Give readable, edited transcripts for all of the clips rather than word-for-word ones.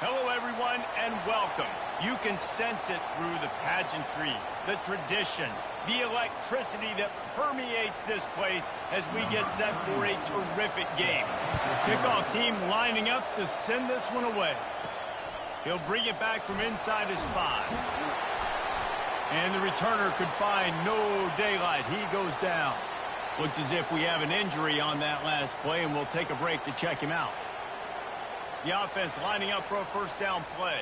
Hello, everyone, and welcome. You can sense it through the pageantry, the tradition, the electricity that permeates this place as we get set for a terrific game. Kickoff team lining up to send this one away. He'll bring it back from inside his 5. And the returner could find no daylight. He goes down. Looks as if we have an injury on that last play, and we'll take a break to check him out. The offense lining up for a first down play.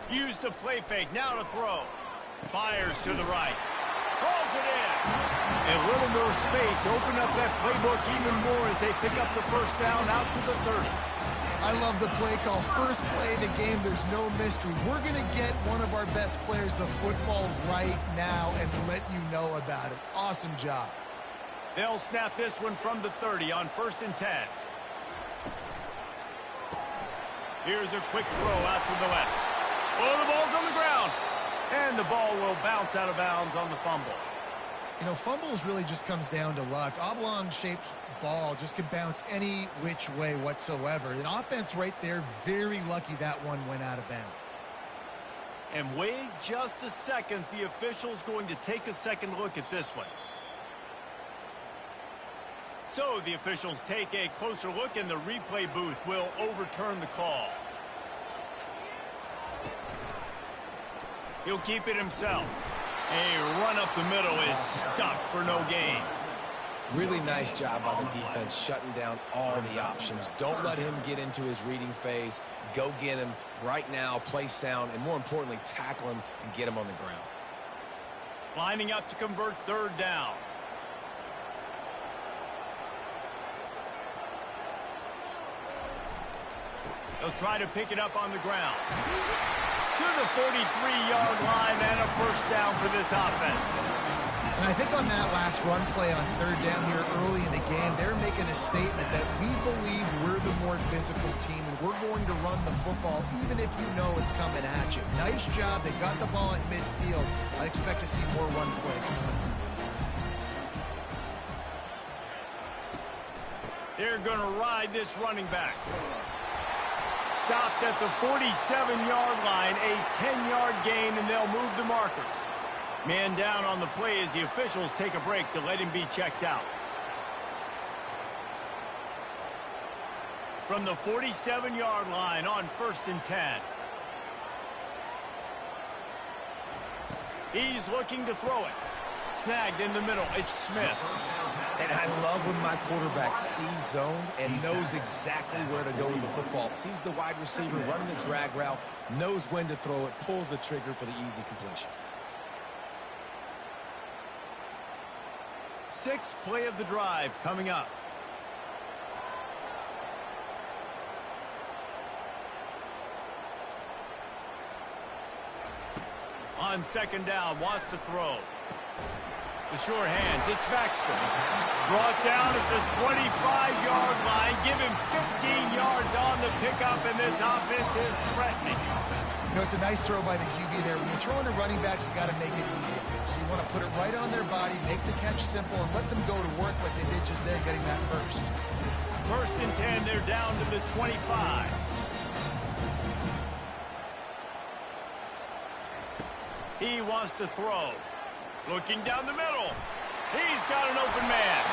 Use the play fake, now to throw. Fires to the right. Hauls it in. A little more space, open up that playbook even more as they pick up the first down out to the 30. I love the play call. First play of the game, there's no mystery. We're going to get one of our best players the football right now and let you know about it. Awesome job. They'll snap this one from the 30 on 1st and 10. Here's a quick throw out to the left. Oh, the ball's on the ground. And the ball will bounce out of bounds on the fumble. You know, fumbles really just comes down to luck. Oblong-shaped ball just can bounce any which way whatsoever. An offense right there, very lucky that one went out of bounds. And wait just a second. The official's going to take a second look at this one. So the officials take a closer look, and the replay booth will overturn the call. He'll keep it himself. A run up the middle is stuffed for no gain. Really nice job by the defense shutting down all the options. Don't let him get into his reading phase. Go get him right now, play sound, and more importantly, tackle him and get him on the ground. Lining up to convert 3rd down. They'll try to pick it up on the ground. To the 43-yard line and a first down for this offense. And I think on that last run play on 3rd down here early in the game, they're making a statement that we believe we're the more physical team and we're going to run the football even if you know it's coming at you. Nice job. They got the ball at midfield. I expect to see more run plays coming. They're going to ride this running back. Stopped at the 47-yard line, a 10-yard gain, and they'll move the markers. Man down on the play as the officials take a break to let him be checked out. From the 47-yard line on 1st and 10. He's looking to throw it. Snagged in the middle. It's Smith. And I love when my quarterback sees zone and knows exactly where to go with the football. Sees the wide receiver running the drag route, knows when to throw it, pulls the trigger for the easy completion. 6th play of the drive coming up. On 2nd down, wants to throw. The sure hands, it's Baxter. Brought down at the 25-yard line. Give him 15 yards on the pickup, and this offense is threatening. You know, it's a nice throw by the QB there. When you're throwing to running backs, you got to make it easy. So you want to put it right on their body, make the catch simple, and let them go to work like they did just there, getting that first. 1st and 10, they're down to the 25. He wants to throw. Looking down the middle. He's got an open man.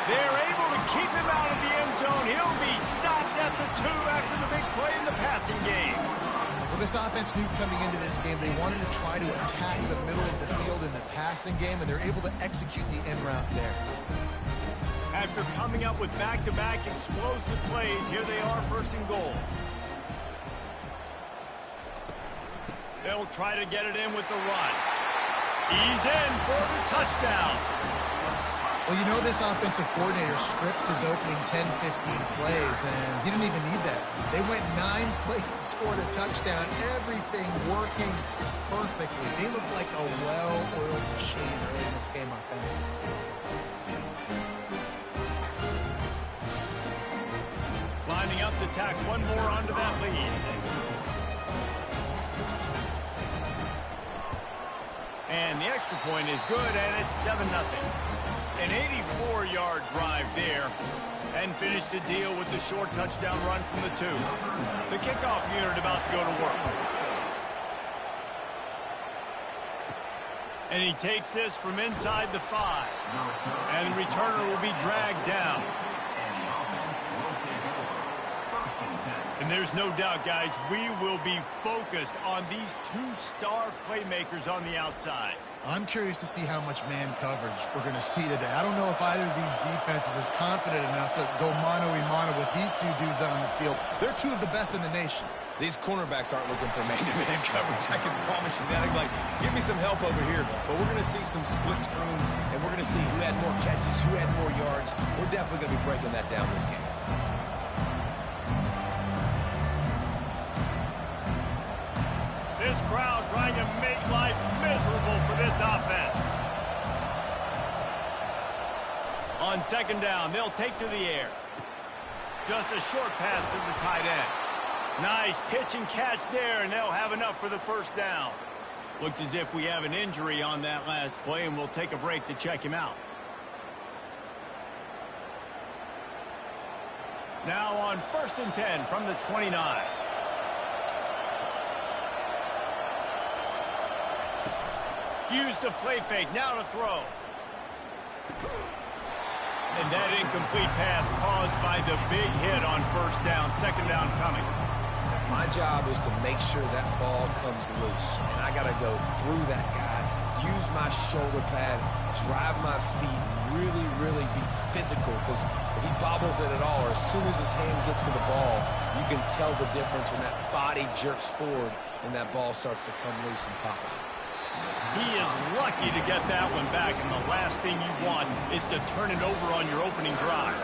They're able to keep him out of the end zone. He'll be stopped at the 2 after the big play in the passing game. Well, this offense knew coming into this game they wanted to try to attack the middle of the field in the passing game, and they're able to execute the in route there. After coming up with back-to-back explosive plays, here they are 1st and goal. They'll try to get it in with the run. He's in for the touchdown. Well, you know this offensive coordinator scripts his opening 10, 15 plays, and he didn't even need that. They went 9 plays and scored a touchdown. Everything working perfectly. They look like a well-oiled machine early in this game offensively. Lining up to tack one more onto that lead. And the extra point is good, and it's 7-0. An 84-yard drive there and finished the deal with the short touchdown run from the 2. The kickoff unit about to go to work. And he takes this from inside the 5. And the returner will be dragged down. And there's no doubt, guys, we will be focused on these 2 star playmakers on the outside. I'm curious to see how much man coverage we're going to see today. I don't know if either of these defenses is confident enough to go mano-a-mano with these 2 dudes on the field. They're 2 of the best in the nation. These cornerbacks aren't looking for man-to-man coverage. I can promise you that. They're like, give me some help over here. But we're going to see some split screens, and we're going to see who had more catches, who had more yards. We're definitely going to be breaking that down this game. This crowd trying to make life miserable for this offense. On second down, they'll take to the air. Just a short pass to the tight end. Nice pitch and catch there, and they'll have enough for the first down. Looks as if we have an injury on that last play, and we'll take a break to check him out. Now on 1st and 10 from the 29. Use the play fake, now to throw. And that incomplete pass caused by the big hit on first down. Second down coming. My job is to make sure that ball comes loose. And I got to go through that guy, use my shoulder pad, drive my feet, really be physical. Because if he bobbles it at all, or as soon as his hand gets to the ball, you can tell the difference when that body jerks forward and that ball starts to come loose and pop out. He is lucky to get that one back, and the last thing you want is to turn it over on your opening drive.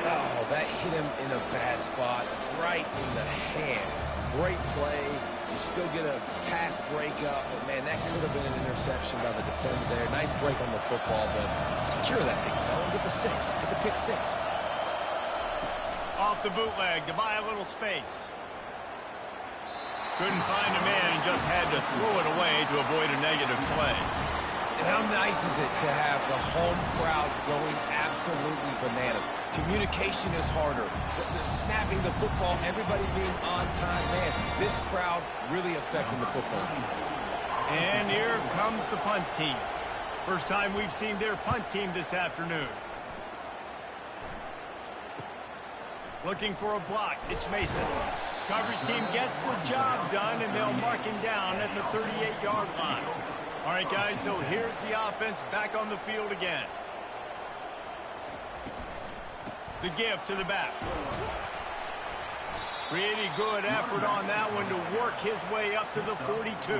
Oh, that hit him in a bad spot, right in the hands. Great play. You still get a pass breakup, but man, that could have been an interception by the defender there. Nice break on the football, but secure that big fella. Get the 6. Get the pick 6. Off the bootleg to buy a little space. Couldn't find a man and just had to throw it away to avoid a negative play. And how nice is it to have the home crowd going absolutely bananas? Communication is harder. The snapping the football, everybody being on time. Man, this crowd really affecting the football team. And here comes the punt team. First time we've seen their punt team this afternoon. Looking for a block. It's Mason. Coverage team gets the job done, and they'll mark him down at the 38-yard line. All right, guys, so here's the offense back on the field again. The give to the back. Pretty good effort on that one to work his way up to the 42.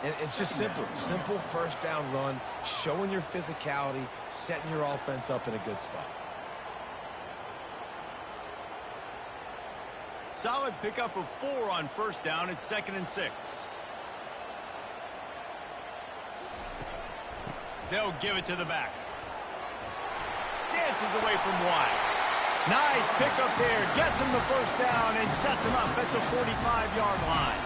And it's just simple. Simple first down run, showing your physicality, setting your offense up in a good spot. Solid pickup of 4 on first down. It's 2nd and 6. They'll give it to the back. Dances away from wide. Nice pickup there. Gets him the first down and sets him up at the 45-yard line.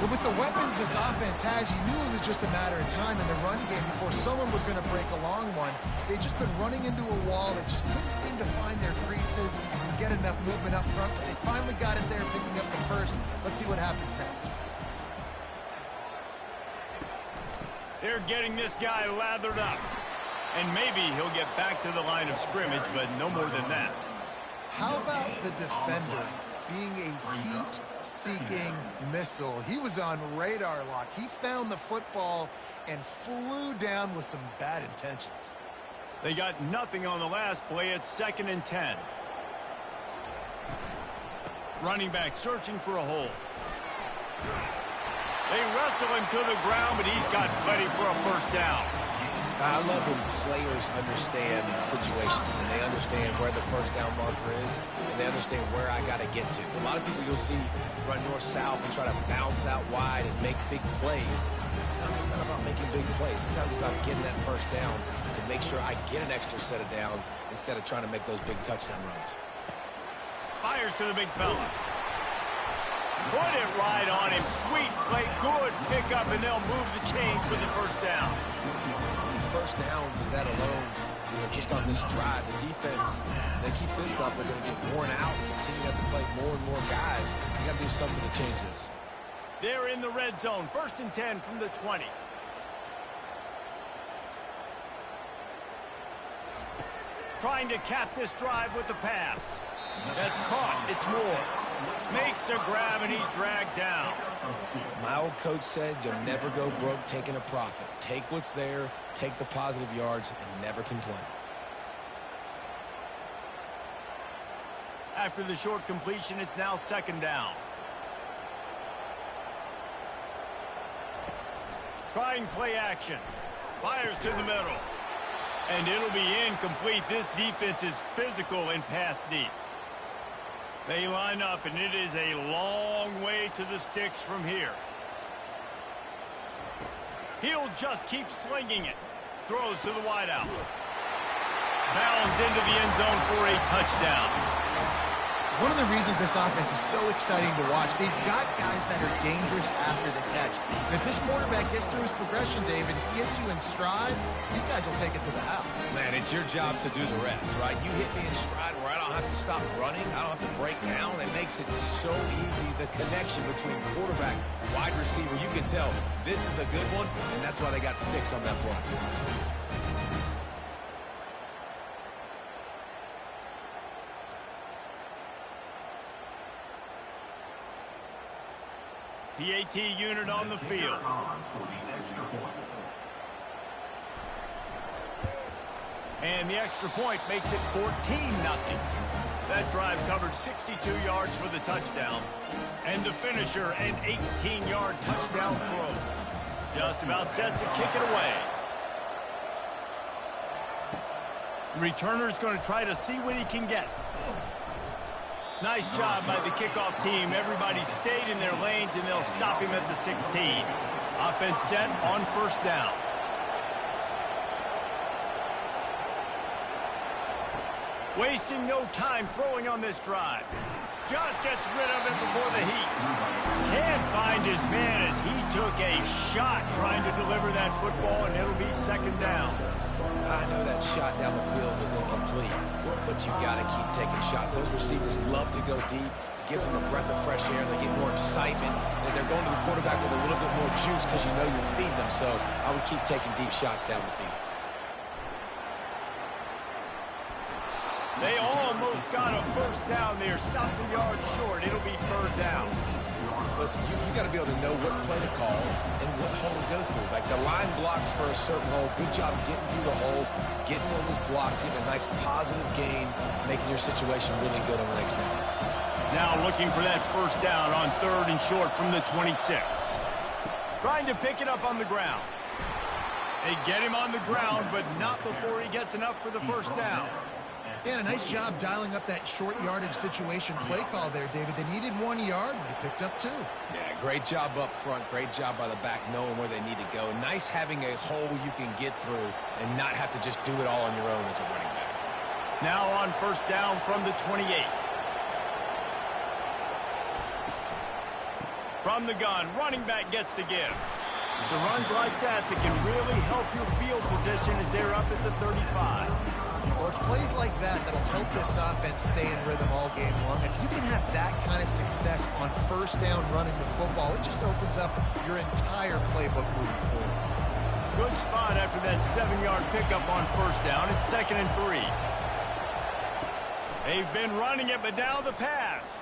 But with the weapons this offense has, you knew it was just a matter of time in the run game before someone was going to break a long one. They've just been running into a wall. They just couldn't seem to find their creases and get enough movement up front, but they finally got it there, picking up the first. Let's see what happens next. They're getting this guy lathered up. And maybe he'll get back to the line of scrimmage, but no more than that. How about the defender being a heat-seeking missile? He was on radar lock. He found the football and flew down with some bad intentions. They got nothing on the last play. It's 2nd and 10. Running back searching for a hole. They wrestle him to the ground, but he's got plenty for a first down. I love when players understand situations and they understand where the first down marker is and they understand where I got to get to. A lot of people you'll see run north-south and try to bounce out wide and make big plays. Sometimes it's not about making big plays. Sometimes it's about getting that first down to make sure I get an extra set of downs instead of trying to make those big touchdown runs. Fires to the big fella. Put it right on him. Sweet play. Good pickup, and they'll move the chains for the first down. First downs is that alone just on this drive, the defense, they keep this up, they're going to get worn out and continue to have to play more and more guys. They got to do something to change this. They're in the red zone. 1st and 10 from the 20. Trying to cap this drive with the pass. That's caught. It's Moore. Makes a grab, and he's dragged down. My old coach said you'll never go broke taking a profit. Take what's there, take the positive yards, and never complain. After the short completion, it's now 2nd down. Trying play action. Fires to the middle. And it'll be incomplete. This defense is physical and pass deep. They line up, and it is a long way to the sticks from here. He'll just keep slinging it. Throws to the wideout. Bounds into the end zone for a touchdown. One of the reasons this offense is so exciting to watch, they've got guys that are dangerous after the catch. And if this quarterback gets through his progression, David, he gets you in stride, these guys will take it to the house. Man, it's your job to do the rest, right? You hit me in stride where I don't have to stop running. I don't have to break down. It makes it so easy, the connection between quarterback, wide receiver. You can tell this is a good one, and that's why they got 6 on that play. PAT unit on the field. And the extra point makes it 14-0. That drive covered 62 yards for the touchdown. And the finisher, an 18-yard touchdown throw. Just about set to kick it away. Returner's going to try to see what he can get. Nice job by the kickoff team. Everybody stayed in their lanes, and they'll stop him at the 16. Offense set on 1st down. Wasting no time throwing on this drive. Just gets rid of it before the heat. Can't find his man as he took a shot trying to deliver that football, and it'll be 2nd down. I know that shot down the field was incomplete, but you got to keep taking shots. Those receivers love to go deep. It gives them a breath of fresh air. They get more excitement, and they're going to the quarterback with a little bit more juice because you know you're feeding them. So I would keep taking deep shots down the field. They almost got a 1st down there. Stopped a yard short. It'll be 3rd down. Listen, you got to be able to know what play to call and what hole to go through. Like the line blocks for a certain hole. Good job getting through the hole, getting what was blocked, getting a nice positive gain, making your situation really good on the next down. Now looking for that 1st down on 3rd and short from the 26. Trying to pick it up on the ground. They get him on the ground, but not before he gets enough for the 1st down. Yeah, a nice job dialing up that short yardage situation play call there, David. They needed 1 yard, and they picked up 2. Yeah, great job up front. Great job by the back knowing where they need to go. Nice having a hole you can get through and not have to just do it all on your own as a running back. Now on 1st down from the 28. From the gun, running back gets to give. It's runs like that that can really help your field position as they're up at the 35. Well, it's plays like that that'll help this offense stay in rhythm all game long. If you can have that kind of success on 1st down running the football, it just opens up your entire playbook moving forward. Good spot after that 7-yard pickup on 1st down. It's 2nd and 3. They've been running it, but now the pass.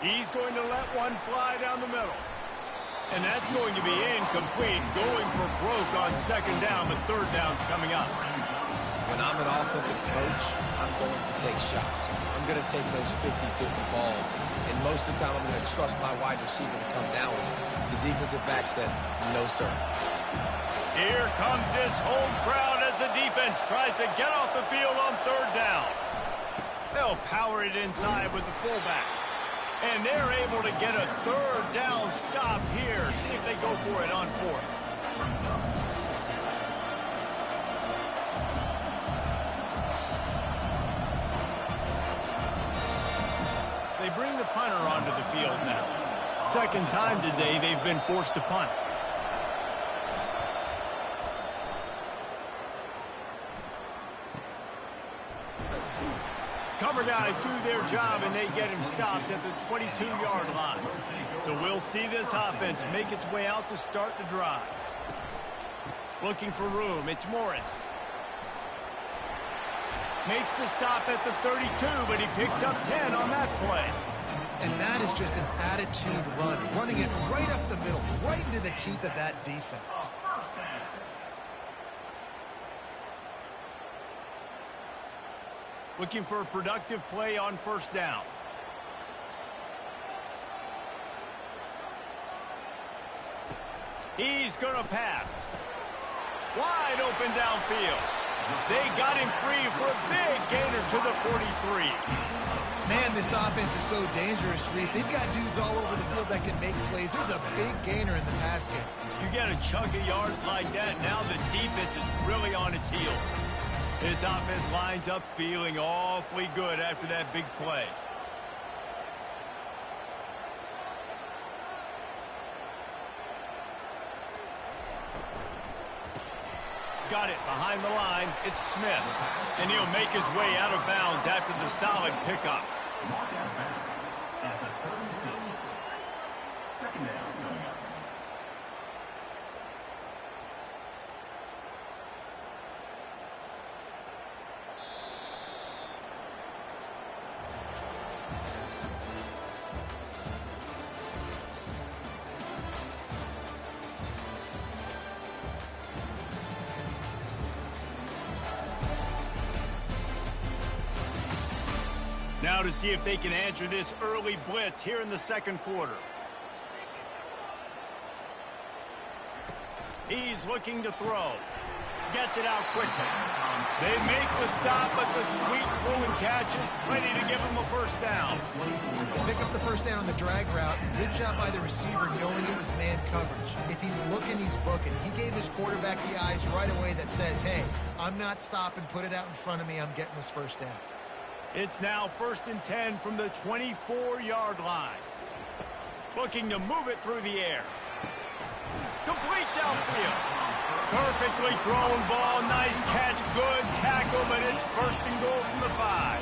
He's going to let one fly down the middle. And that's going to be incomplete. Going for broke on 2nd down, but 3rd down's coming up. When I'm an offensive coach, I'm going to take shots. I'm going to take those 50-50 balls. And most of the time, I'm going to trust my wide receiver to come down with it. The defensive back said, no, sir. Here comes this home crowd as the defense tries to get off the field on 3rd down. They'll power it inside with the fullback. And they're able to get a 3rd down stop here. See if they go for it on 4th. They bring the punter onto the field now. 2nd time today they've been forced to punt. Cover guys do their job, and they get him stopped at the 22-yard line. So we'll see this offense make its way out to start the drive. Looking for room, it's Morris. Makes the stop at the 32, but he picks up 10 on that play. And that is just an attitude run, running it right up the middle, right into the teeth of that defense. Looking for a productive play on first down. He's going to pass. Wide open downfield. They got him free for a big gainer to the 43. Man, this offense is so dangerous, Reese. They've got dudes all over the field that can make plays. There's a big gainer in the pass game. You get a chunk of yards like that, now the defense is really on its heels. This offense lines up feeling awfully good after that big play. Got it behind the line. It's Smith. And he'll make his way out of bounds after the solid pickup. At the 36. Second down coming up. Now to see if they can answer this early blitz here in the second quarter. He's looking to throw. Gets it out quickly. They make the stop, but the sweet throw and catch is plenty to give him a first down. Pick up the first down on the drag route. Good job by the receiver knowing it was man coverage. If he's looking, he's booking. He gave his quarterback the eyes right away that says, hey, I'm not stopping. Put it out in front of me. I'm getting this first down. It's now 1st and 10 from the 24-yard line. Looking to move it through the air. Complete downfield. Perfectly thrown ball. Nice catch. Good tackle, but it's 1st and goal from the 5.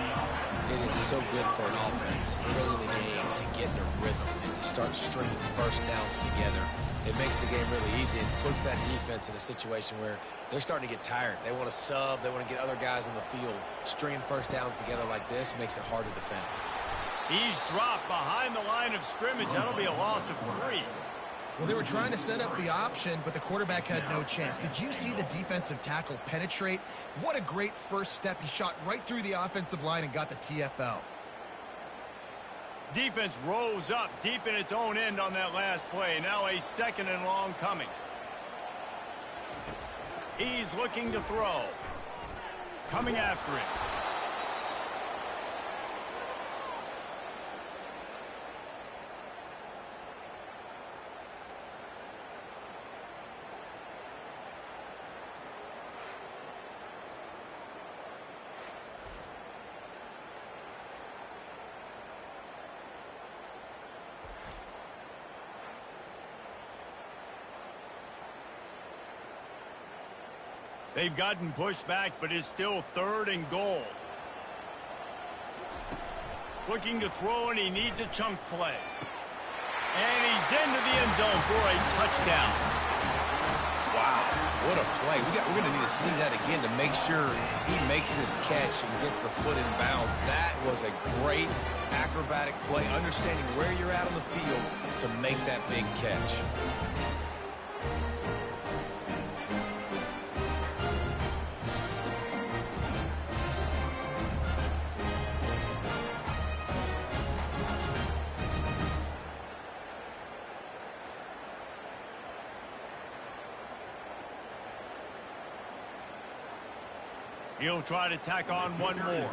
It is so good for an offense early in the game to get in a rhythm and to start stringing first downs together. It makes the game really easy and puts that defense in a situation where they're starting to get tired. They want to sub. They want to get other guys on the field. Stringing first downs together like this makes it hard to defend. He's dropped behind the line of scrimmage. That'll be a loss of 3. Well, they were trying to set up the option, but the quarterback had no chance. Did you see the defensive tackle penetrate? What a great first step. He shot right through the offensive line and got the TFL. Defense rose up deep in its own end on that last play. Now a 2nd and long coming. He's looking to throw. Coming after it. They've gotten pushed back, but it's still 3rd and goal. Looking to throw, and he needs a chunk play. And he's into the end zone for a touchdown. Wow, what a play. We're going to need to see that again to make sure he makes this catch and gets the foot in bounds. That was a great acrobatic play, understanding where you're at on the field to make that big catch. He'll try to tack on one more.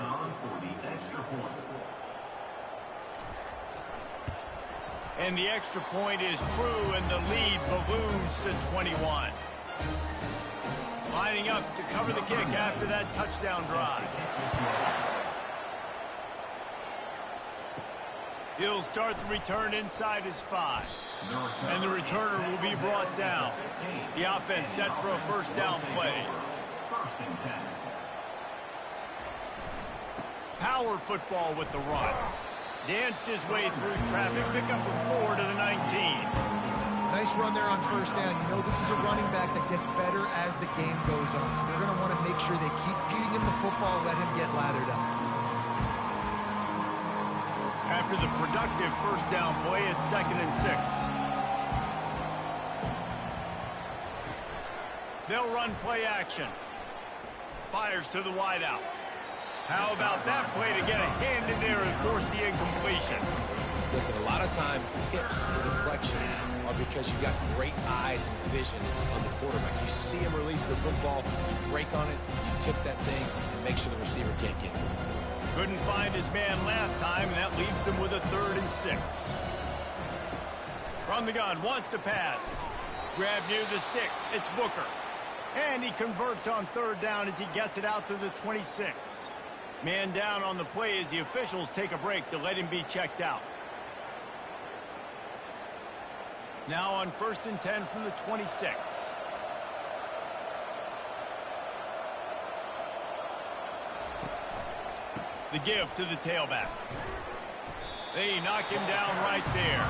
And the extra point is true, and the lead balloons to 21. Lining up to cover the kick after that touchdown drive. He'll start the return inside his 5. And the returner will be brought down. The offense set for a first down play. Power football with the run. Danced his way through traffic. Pick up a 4 to the 19. Nice run there on first down. You know, this is a running back that gets better as the game goes on. So they're going to want to make sure they keep feeding him the football, let him get lathered up. After the productive first down play, it's 2nd and 6. They'll run play action. Fires to the wideout. How about that play to get a hand in there and force the incompletion? Listen, a lot of time, tips and deflections are because you got great eyes and vision on the quarterback. You see him release the football, you break on it, you tip that thing, and make sure the receiver can't get it. Couldn't find his man last time, and that leaves him with a 3rd and 6. From the gun, wants to pass. Grab near the sticks. It's Booker. And he converts on 3rd down as he gets it out to the 26. Man down on the play as the officials take a break to let him be checked out. Now on 1st and 10 from the 26. The give to the tailback. They knock him down right there.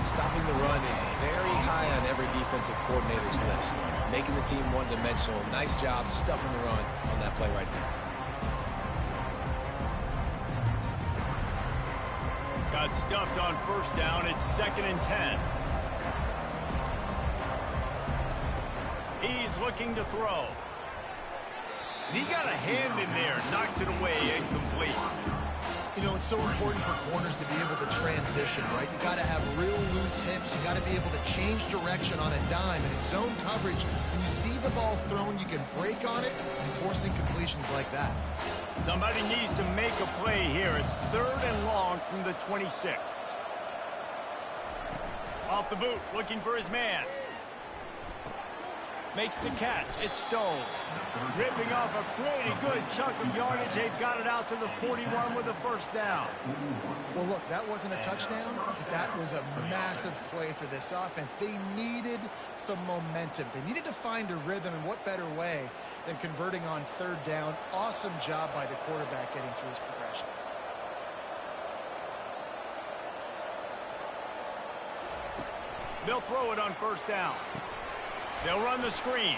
Stopping the run is very high on every defensive coordinator's list. Making the team one-dimensional. Nice job stuffing the run on that play right there. Got stuffed on first down. It's 2nd and 10. He's looking to throw. And he got a hand in there. Knocks it away, incomplete. You know, it's so important for corners to be able to transition, right? You got to have real loose hips. You got to be able to change direction on a dime. And in zone coverage, when you see the ball thrown, you can break on it and force incompletions like that. Somebody needs to make a play here. It's 3rd and long from the 26. Off the boot, looking for his man. Makes the catch. It's Stone. Ripping off a pretty good chunk of yardage. They've got it out to the 41 with a first down. Well, look, that wasn't a touchdown. That was a massive play for this offense. They needed some momentum. They needed to find a rhythm, and what better way than converting on 3rd down. Awesome job by the quarterback getting through his progression. They'll throw it on first down. They'll run the screen.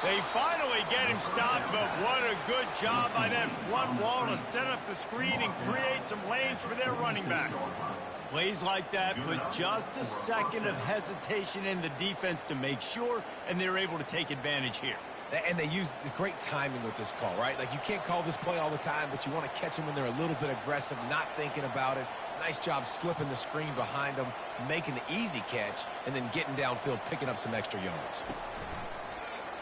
They finally get him stopped, but what a good job by that front wall to set up the screen and create some lanes for their running back. Plays like that put just a second of hesitation in the defense to make sure, and they're able to take advantage here. And they use great timing with this call, right? Like, you can't call this play all the time, but you want to catch them when they're a little bit aggressive, not thinking about it. Nice job slipping the screen behind them, making the easy catch, and then getting downfield, picking up some extra yards.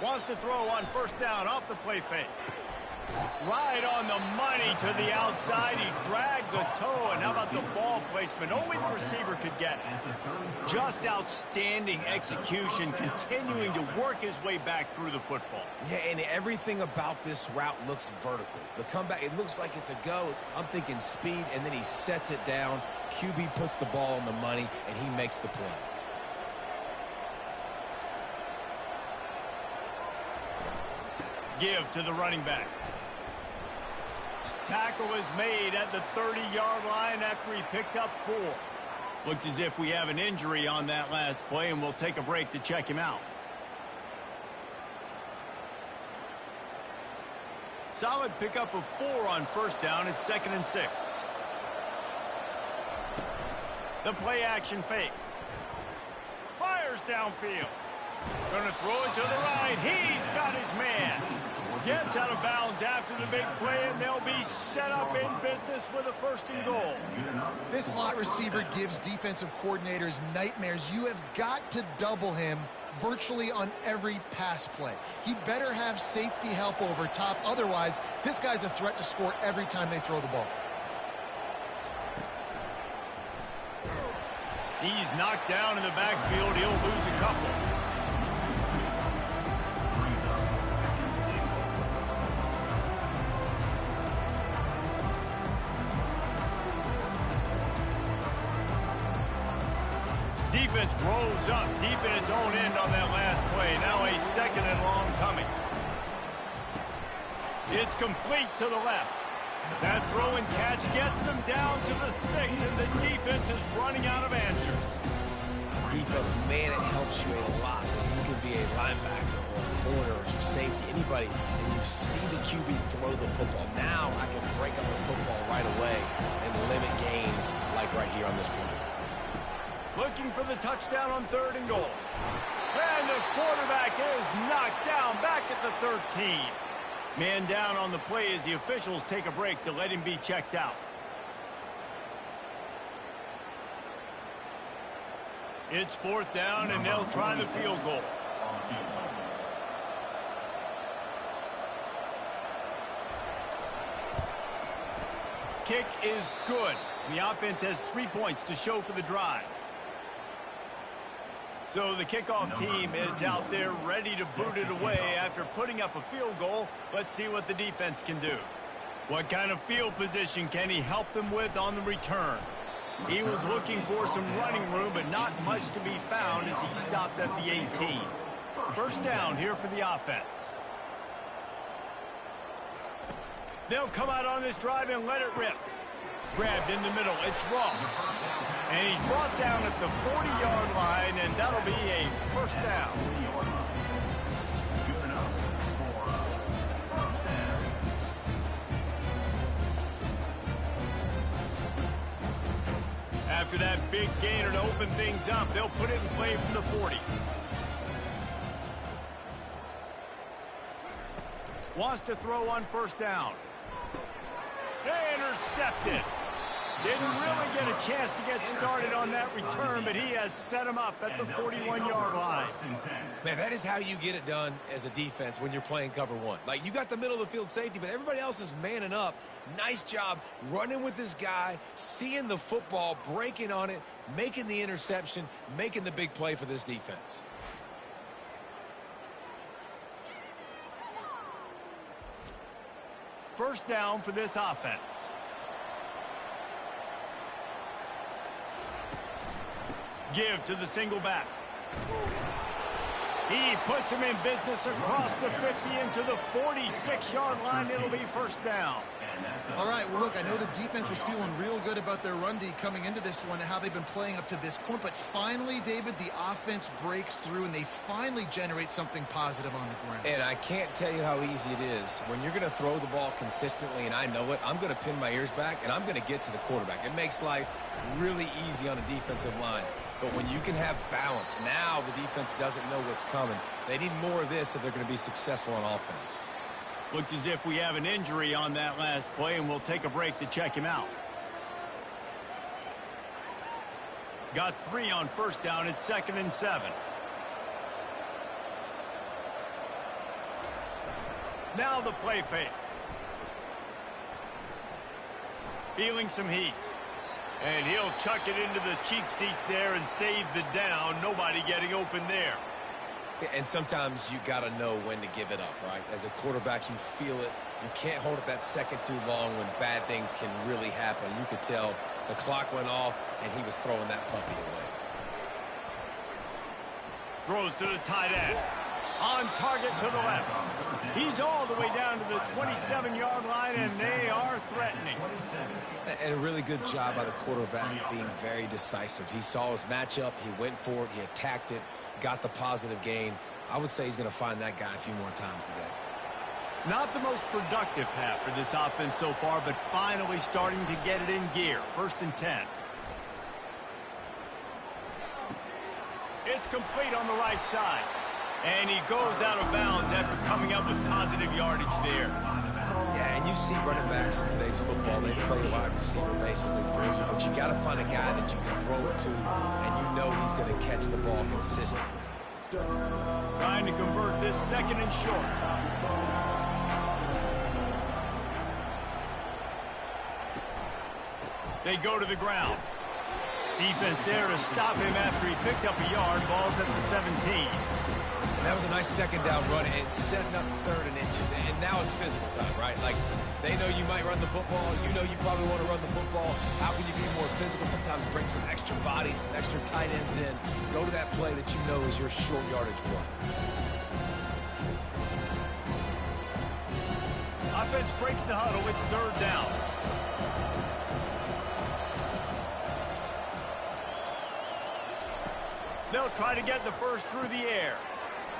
Wants to throw on first down off the play fake. Right on the money to the outside. He dragged the toe, and how about the ball placement? Only the receiver could get it. Just outstanding execution, continuing to work his way back through the football. Yeah, and everything about this route looks vertical. The comeback, it looks like it's a go. I'm thinking speed, and then he sets it down. QB puts the ball on the money, and he makes the play. Give to the running back. Tackle is made at the 30-yard line after he picked up 4. Looks as if we have an injury on that last play, and we'll take a break to check him out. Solid pickup of 4 on first down. It's 2nd and 6. The play action fake. Fires downfield. Going to throw it to the right. He's got his man. Gets out of bounds after the big play, and they'll be set up in business with a 1st and goal. This slot receiver gives defensive coordinators nightmares. You have got to double him virtually on every pass play. He better have safety help over top. Otherwise, this guy's a threat to score every time they throw the ball. He's knocked down in the backfield. He'll lose a couple. Defense rolls up deep in its own end on that last play. Now a 2nd and long coming. It's complete to the left. That throw and catch gets them down to the 6, and the defense is running out of answers. Defense, man, it helps you a lot. You can be a linebacker or a corner or safety, anybody, and you see the QB throw the football. Now I can break up the football right away and limit gains like right here on this play. Looking for the touchdown on 3rd and goal. And the quarterback is knocked down back at the 13. Man down on the play as the officials take a break to let him be checked out. It's 4th down, and they'll try the field goal. Kick is good. The offense has 3 points to show for the drive. So the kickoff team is out there ready to boot it away after putting up a field goal. Let's see what the defense can do. What kind of field position can he help them with on the return? He was looking for some running room, but not much to be found as he stopped at the 18. 1st down here for the offense. They'll come out on this drive and let it rip. Grabbed in the middle. It's Ross. And he's brought down at the 40-yard line, and that'll be a 1st down. After that big gainer to open things up, they'll put it in play from the 40. Wants to throw on 1st down. Intercepted. Didn't really get a chance to get started on that return, but he has set him up at the 41-yard line. Man, that is how you get it done as a defense when you're playing cover 1. Like, you got the middle of the field safety, but everybody else is manning up. Nice job running with this guy, seeing the football, breaking on it, making the interception, making the big play for this defense. First down for this offense. Give to the single back. He puts him in business across the 50 into the 46-yard line. It'll be 1st down. All right, well, look, I know the defense was feeling real good about their run D coming into this one and how they've been playing up to this point, but finally, David, the offense breaks through and they finally generate something positive on the ground. And I can't tell you how easy it is. When you're going to throw the ball consistently, and I know it, I'm going to pin my ears back, and I'm going to get to the quarterback. It makes life really easy on a defensive line. But when you can have balance, now the defense doesn't know what's coming. They need more of this if they're going to be successful on offense. Looks as if we have an injury on that last play, and we'll take a break to check him out. Got 3 on 1st down. It's 2nd and 7. Now the play fake. Feeling some heat. And he'll chuck it into the cheap seats there and save the down. Nobody getting open there. And sometimes you got to know when to give it up, right? As a quarterback, you feel it. You can't hold it that second too long when bad things can really happen. You could tell the clock went off, and he was throwing that puppy away. Throws to the tight end. On target to the left. He's all the way down to the 27-yard line, and they are threatening. And a really good job by the quarterback being very decisive. He saw his matchup. He went for it. He attacked it. Got the positive gain. I would say he's going to find that guy a few more times today. Not the most productive half for this offense so far, but finally starting to get it in gear. 1st and 10. It's complete on the right side. And he goes out of bounds after coming up with positive yardage there. Yeah, and you see running backs in today's football, they play wide receiver basically for you, but you got to find a guy that you can throw it to, and you know he's going to catch the ball consistently. Trying to convert this 2nd and short. They go to the ground. Defense there to stop him after he picked up a yard. Ball's at the 17. And that was a nice 2nd down run and setting up 3rd and inches. And now it's physical time, right? Like, they know you might run the football. You know you probably want to run the football. How can you be more physical? Sometimes bring some extra bodies, some extra tight ends in. Go to that play that you know is your short yardage play. defense breaks the huddle. It's third down. They'll try to get the first through the air.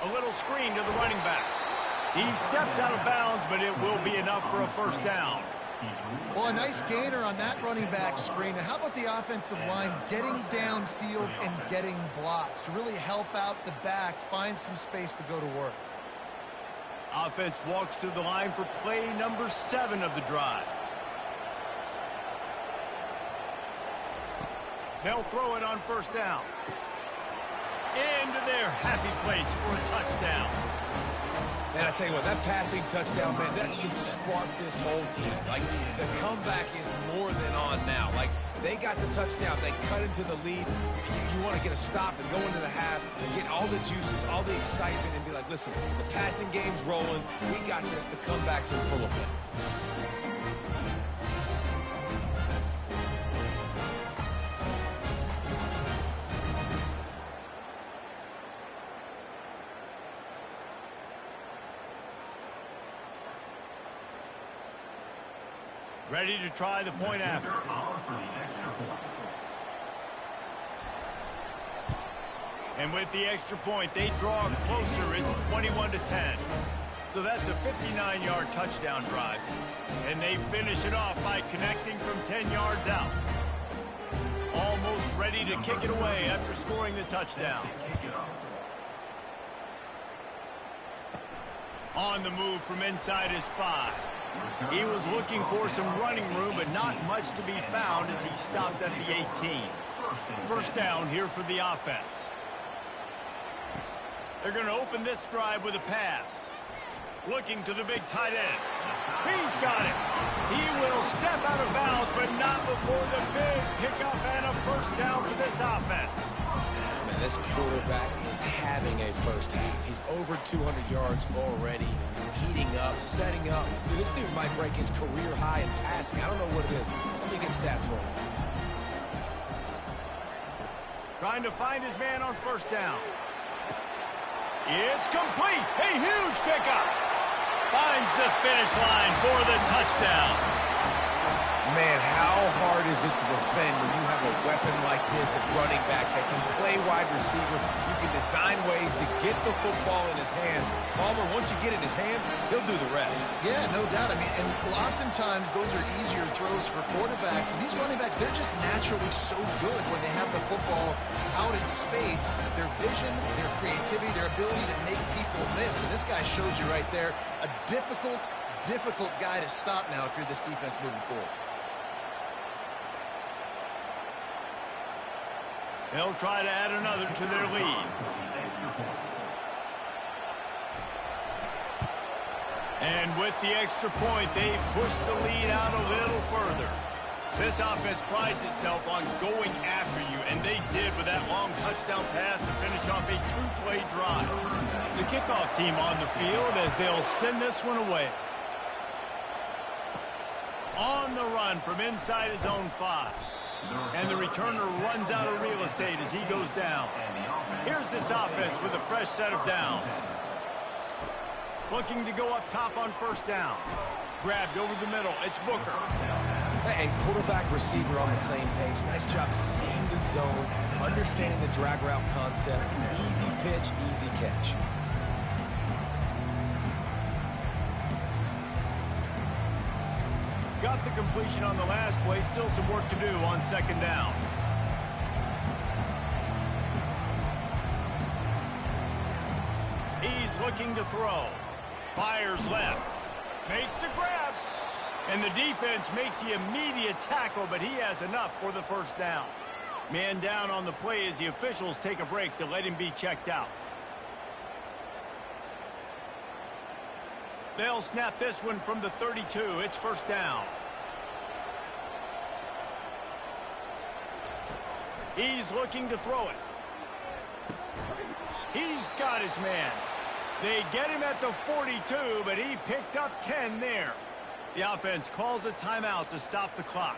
A little screen to the running back. He steps out of bounds, but it will be enough for a first down. Well, a nice gainer on that running back screen. Now, how about the offensive line getting downfield and getting blocks to really help out the back, find some space to go to work? Offense walks to the line for play number 7 of the drive. They'll throw it on first down. Into their happy place for a touchdown. And I tell you what, that passing touchdown, man, that should spark this whole team. Like, the comeback is more than on now. Like, they got the touchdown. They cut into the lead. You want to get a stop and go into the half and get all the juices, all the excitement, and be like, listen, the passing game's rolling. We got this. The comeback's in full effect. Ready to try the point after. And with the extra point, they draw closer. It's 21-10. So that's a 59-yard touchdown drive. And they finish it off by connecting from 10 yards out. Almost ready to kick it away after scoring the touchdown. On the move from inside his 5. He was looking for some running room, but not much to be found as he stopped at the 18. First down here for the offense. They're going to open this drive with a pass. Looking to the big tight end. He's got it. He will step out of bounds, but not before the big pickup and a first down for this offense. Man, this quarterback is having a first half. He's over 200 yards already, heating up, setting up. Dude, this dude might break his career high in passing. I don't know what it is. Somebody get stats for him. Trying to find his man on first down. It's complete. A huge pickup. Finds the finish line for the touchdown. Man, how hard is it to defend when you have a weapon like this at running back that can play wide receiver? You can design ways to get the football in his hand. Palmer, once you get it in his hands, he'll do the rest. Yeah, no doubt. I mean, and oftentimes those are easier throws for quarterbacks. And these running backs, they're just naturally so good when they have the football out in space. Their vision, their creativity, their ability to make people miss. And this guy shows you right there a difficult guy to stop now if you're this defense moving forward. They'll try to add another to their lead. And with the extra point, they push the lead out a little further. This offense prides itself on going after you, and they did with that long touchdown pass to finish off a 2-play drive. The kickoff team on the field as they'll send this one away. On the run from inside his own 5. And the returner runs out of real estate as he goes down. Here's this offense with a fresh set of downs. Looking to go up top on first down. Grabbed over the middle. It's Booker. And quarterback receiver on the same page. Nice job seeing the zone, understanding the drag route concept. Easy pitch, easy catch. Got the completion on the last play. Still some work to do on second down. He's looking to throw. Fires left. Makes the grab. And the defense makes the immediate tackle, but he has enough for the first down. Man down on the play as the officials take a break to let him be checked out. They'll snap this one from the 32. It's first down. He's looking to throw it. He's got his man. They get him at the 42, but he picked up 10 there. The offense calls a timeout to stop the clock.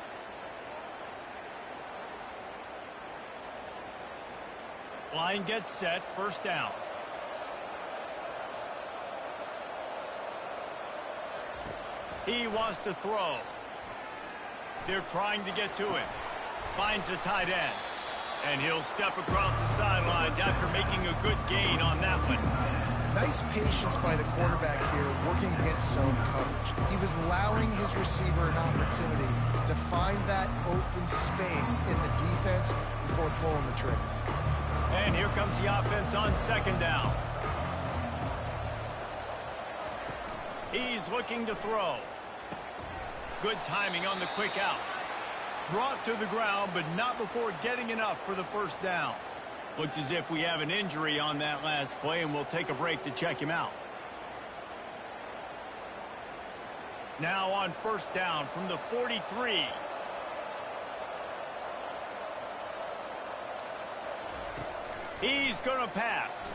Line gets set, first down. He wants to throw. They're trying to get to him. Finds the tight end. And he'll step across the sidelines after making a good gain on that one. Nice patience by the quarterback here, working against zone coverage. He was allowing his receiver an opportunity to find that open space in the defense before pulling the trigger. And here comes the offense on second down. He's looking to throw. Good timing on the quick out. Brought to the ground, but not before getting enough for the first down. Looks as if we have an injury on that last play, and we'll take a break to check him out. Now on first down from the 43. He's going to pass.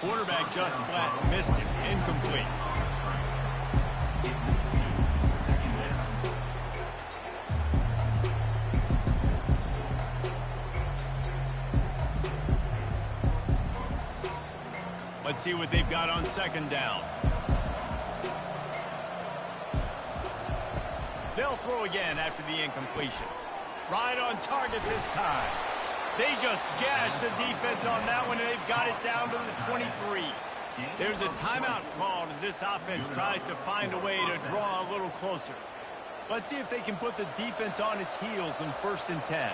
Quarterback just flat missed it. Incomplete. Let's see what they've got on second down. They'll throw again after the incompletion. Right on target this time. They just gashed the defense on that one, and they've got it down to the 23. There's a timeout called as this offense tries to find a way to draw a little closer. Let's see if they can put the defense on its heels in 1st and 10.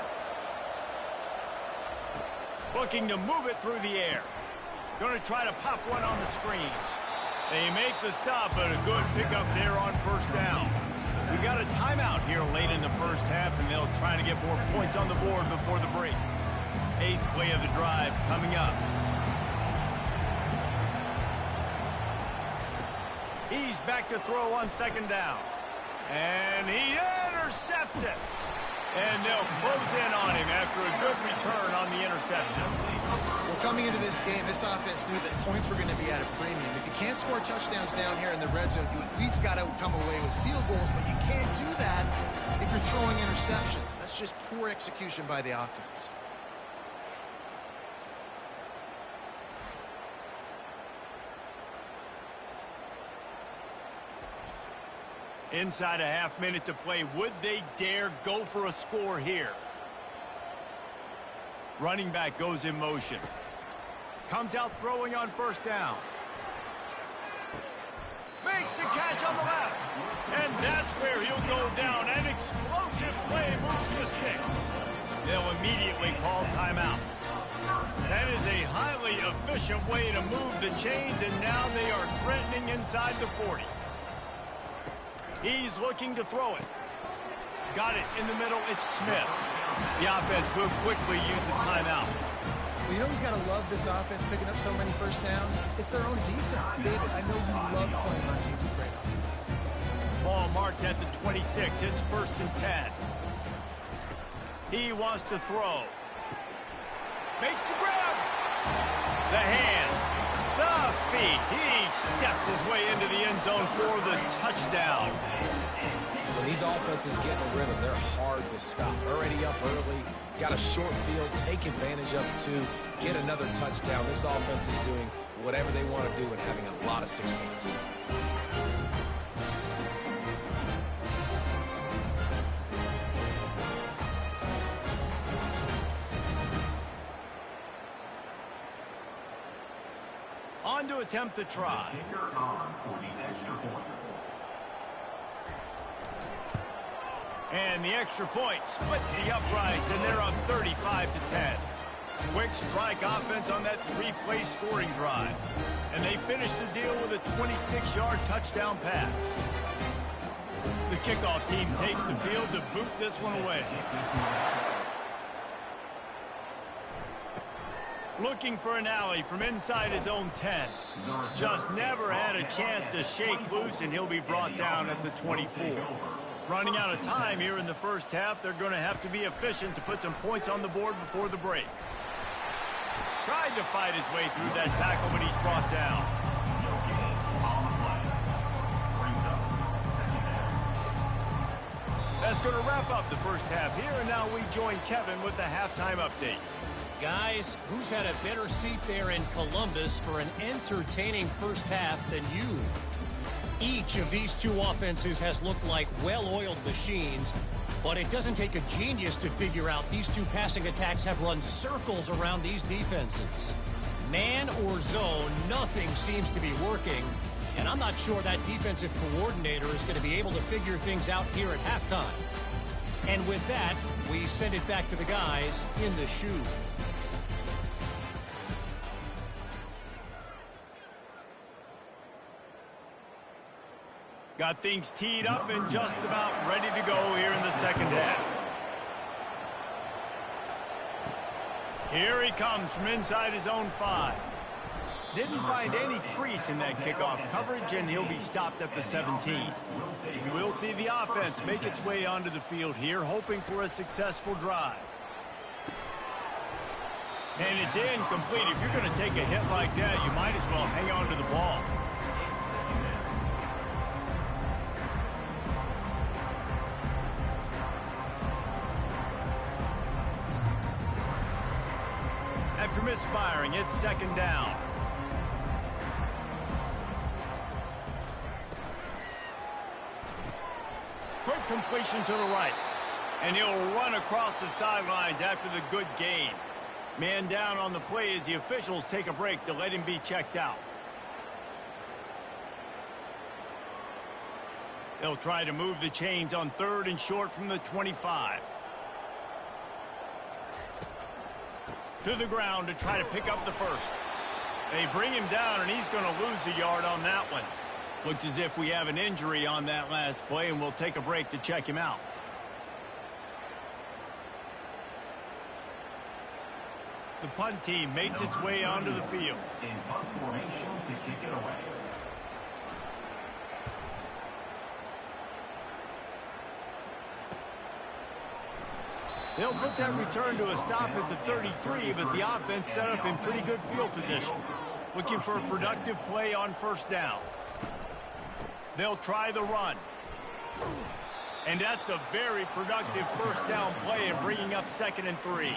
Looking to move it through the air. Going to try to pop one on the screen. They make the stop, but a good pickup there on first down. We got a timeout here late in the first half, and they'll try to get more points on the board before the break. 8th play of the drive coming up. He's back to throw on second down. And he intercepts it. And they'll close in on him after a good return on the interception. Well, coming into this game, this offense knew that points were going to be at a premium. If you can't score touchdowns down here in the red zone, you at least got to come away with field goals, but you can't do that if you're throwing interceptions. That's just poor execution by the offense. Inside a half minute to play. Would they dare go for a score here? Running back goes in motion. Comes out throwing on first down. Makes the catch on the left. And that's where he'll go down. An explosive play moves the sticks. They'll immediately call timeout. That is a highly efficient way to move the chains, and now they are threatening inside the 40. He's looking to throw it. Got it in the middle. It's Smith. The offense will quickly use a timeout. Well, you know who's got to love this offense picking up so many first downs? It's their own defense. David, I know you love playing on teams with great offenses. Ball marked at the 26. It's 1st and 10. He wants to throw. Makes the grab. The hands. The feet. He steps his way into the end zone for the touchdown. When these offenses get in a rhythm, they're hard to stop. Already up early, got a short field, take advantage of it too, get another touchdown. This offense is doing whatever they want to do and having a lot of success. On to attempt the try. And the extra point splits the uprights, and they're up 35-10. Quick strike offense on that 3-play scoring drive. And they finish the deal with a 26-yard touchdown pass. The kickoff team takes the field to boot this one away. Looking for an alley from inside his own 10. Just never had a chance to shake loose, and he'll be brought down at the 24. Running out of time here in the first half, they're going to have to be efficient to put some points on the board before the break. Tried to fight his way through that tackle, but he's brought down. That's going to wrap up the first half here, and now we join Kevin with the halftime update. Guys, who's had a better seat there in Columbus for an entertaining first half than you? Each of these two offenses has looked like well-oiled machines, but it doesn't take a genius to figure out these two passing attacks have run circles around these defenses. Man or zone, nothing seems to be working, and I'm not sure that defensive coordinator is going to be able to figure things out here at halftime. And with that, we send it back to the guys in the shoe. Got things teed up and just about ready to go here in the second half. Here he comes from inside his own 5. Didn't find any crease in that kickoff coverage, and he'll be stopped at the 17. We'll see the offense make its way onto the field here, hoping for a successful drive. And it's incomplete. If you're going to take a hit like that, you might as well hang on to the ball. After misfiring, it's second down. Quick completion to the right. And he'll run across the sidelines after the good gain. Man down on the play as the officials take a break to let him be checked out. They'll try to move the chains on 3rd and short from the 25. To the ground to try to pick up the first. They bring him down, and he's going to lose a yard on that one. Looks as if we have an injury on that last play, and we'll take a break to check him out. The punt team makes its way onto the field. In punt formation to kick it away. They'll put that return to a stop at the 33, but the offense set up in pretty good field position. Looking for a productive play on first down. They'll try the run. And that's a very productive first down play and bringing up 2nd and 3.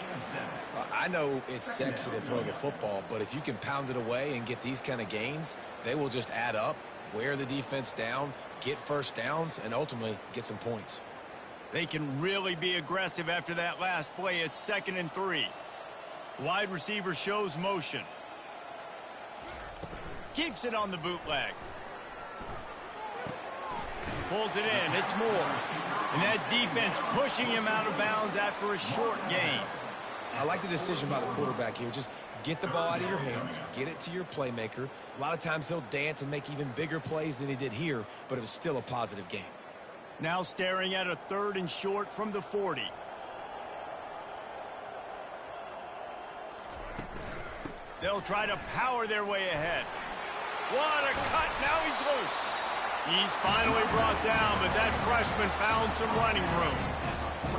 I know it's sexy to throw the football, but if you can pound it away and get these kind of gains, they will just add up, wear the defense down, get first downs, and ultimately get some points. They can really be aggressive after that last play. It's 2nd and 3. Wide receiver shows motion. Keeps it on the bootleg. Pulls it in. It's Moore. And that defense pushing him out of bounds after a short gain. I like the decision by the quarterback here. Just get the ball out of your hands, get it to your playmaker. A lot of times he'll dance and make even bigger plays than he did here, but it was still a positive game. Now staring at a 3rd and short from the 40. They'll try to power their way ahead. What a cut. Now he's loose. He's finally brought down, but that freshman found some running room.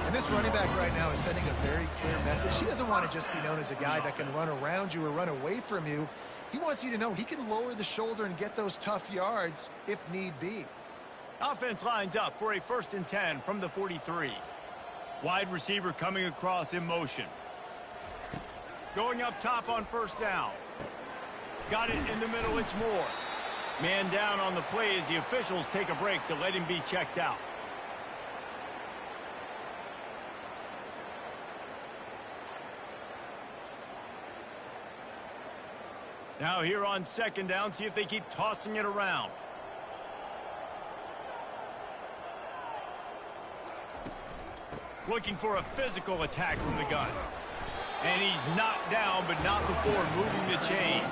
And this running back right now is sending a very clear message. He doesn't want to just be known as a guy that can run around you or run away from you. He wants you to know he can lower the shoulder and get those tough yards if need be. Offense lines up for a 1st and 10 from the 43. Wide receiver coming across in motion. Going up top on first down. Got it in the middle, it's Moore. Man down on the play as the officials take a break to let him be checked out. Now here on 2nd down, see if they keep tossing it around. Looking for a physical attack from the gun. And he's knocked down, but not before moving the chains.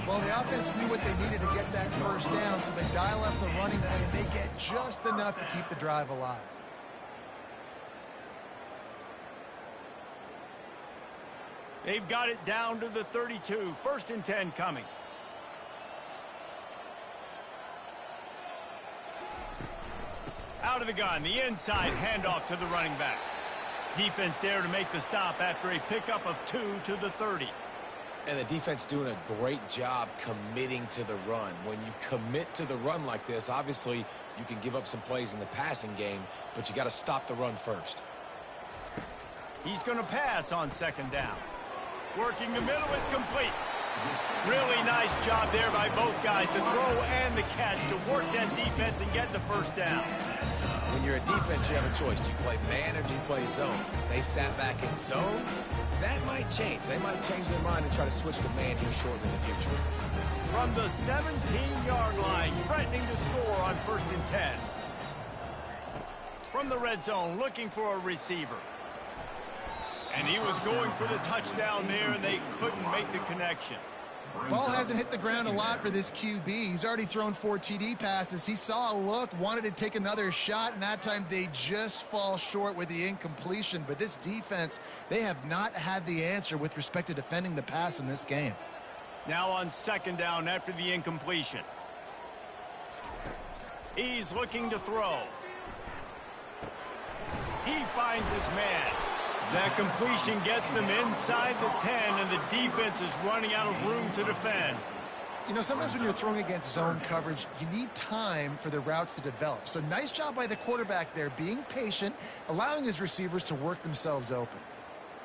Well, the offense knew what they needed to get that first down, so they dial up the running play, and they get just enough to keep the drive alive. They've got it down to the 32. 1st and 10 coming. Out of the gun, the inside handoff to the running back. Defense there to make the stop after a pickup of 2 to the 30. And the defense doing a great job committing to the run. When you commit to the run like this, obviously you can give up some plays in the passing game, but you got to stop the run first. He's going to pass on 2nd down. Working the middle, it's complete. Really nice job there by both guys, the throw and the catch, to work that defense and get the first down. When you're a defense, you have a choice. Do you play man or do you play zone? They sat back in zone. That might change. They might change their mind and try to switch to man here shortly in the future. From the 17-yard line, threatening to score on 1st and 10. From the red zone, looking for a receiver. And he was going for the touchdown there, and they couldn't make the connection. Ball hasn't hit the ground a lot for this QB. He's already thrown 4 TD passes. He saw a look, wanted to take another shot, and that time they just fall short with the incompletion. But this defense, they have not had the answer with respect to defending the pass in this game. Now on 2nd down after the incompletion. He's looking to throw. He finds his man. That completion gets them inside the 10, and the defense is running out of room to defend. You know, sometimes when you're throwing against zone coverage, you need time for the routes to develop. So nice job by the quarterback there, being patient, allowing his receivers to work themselves open.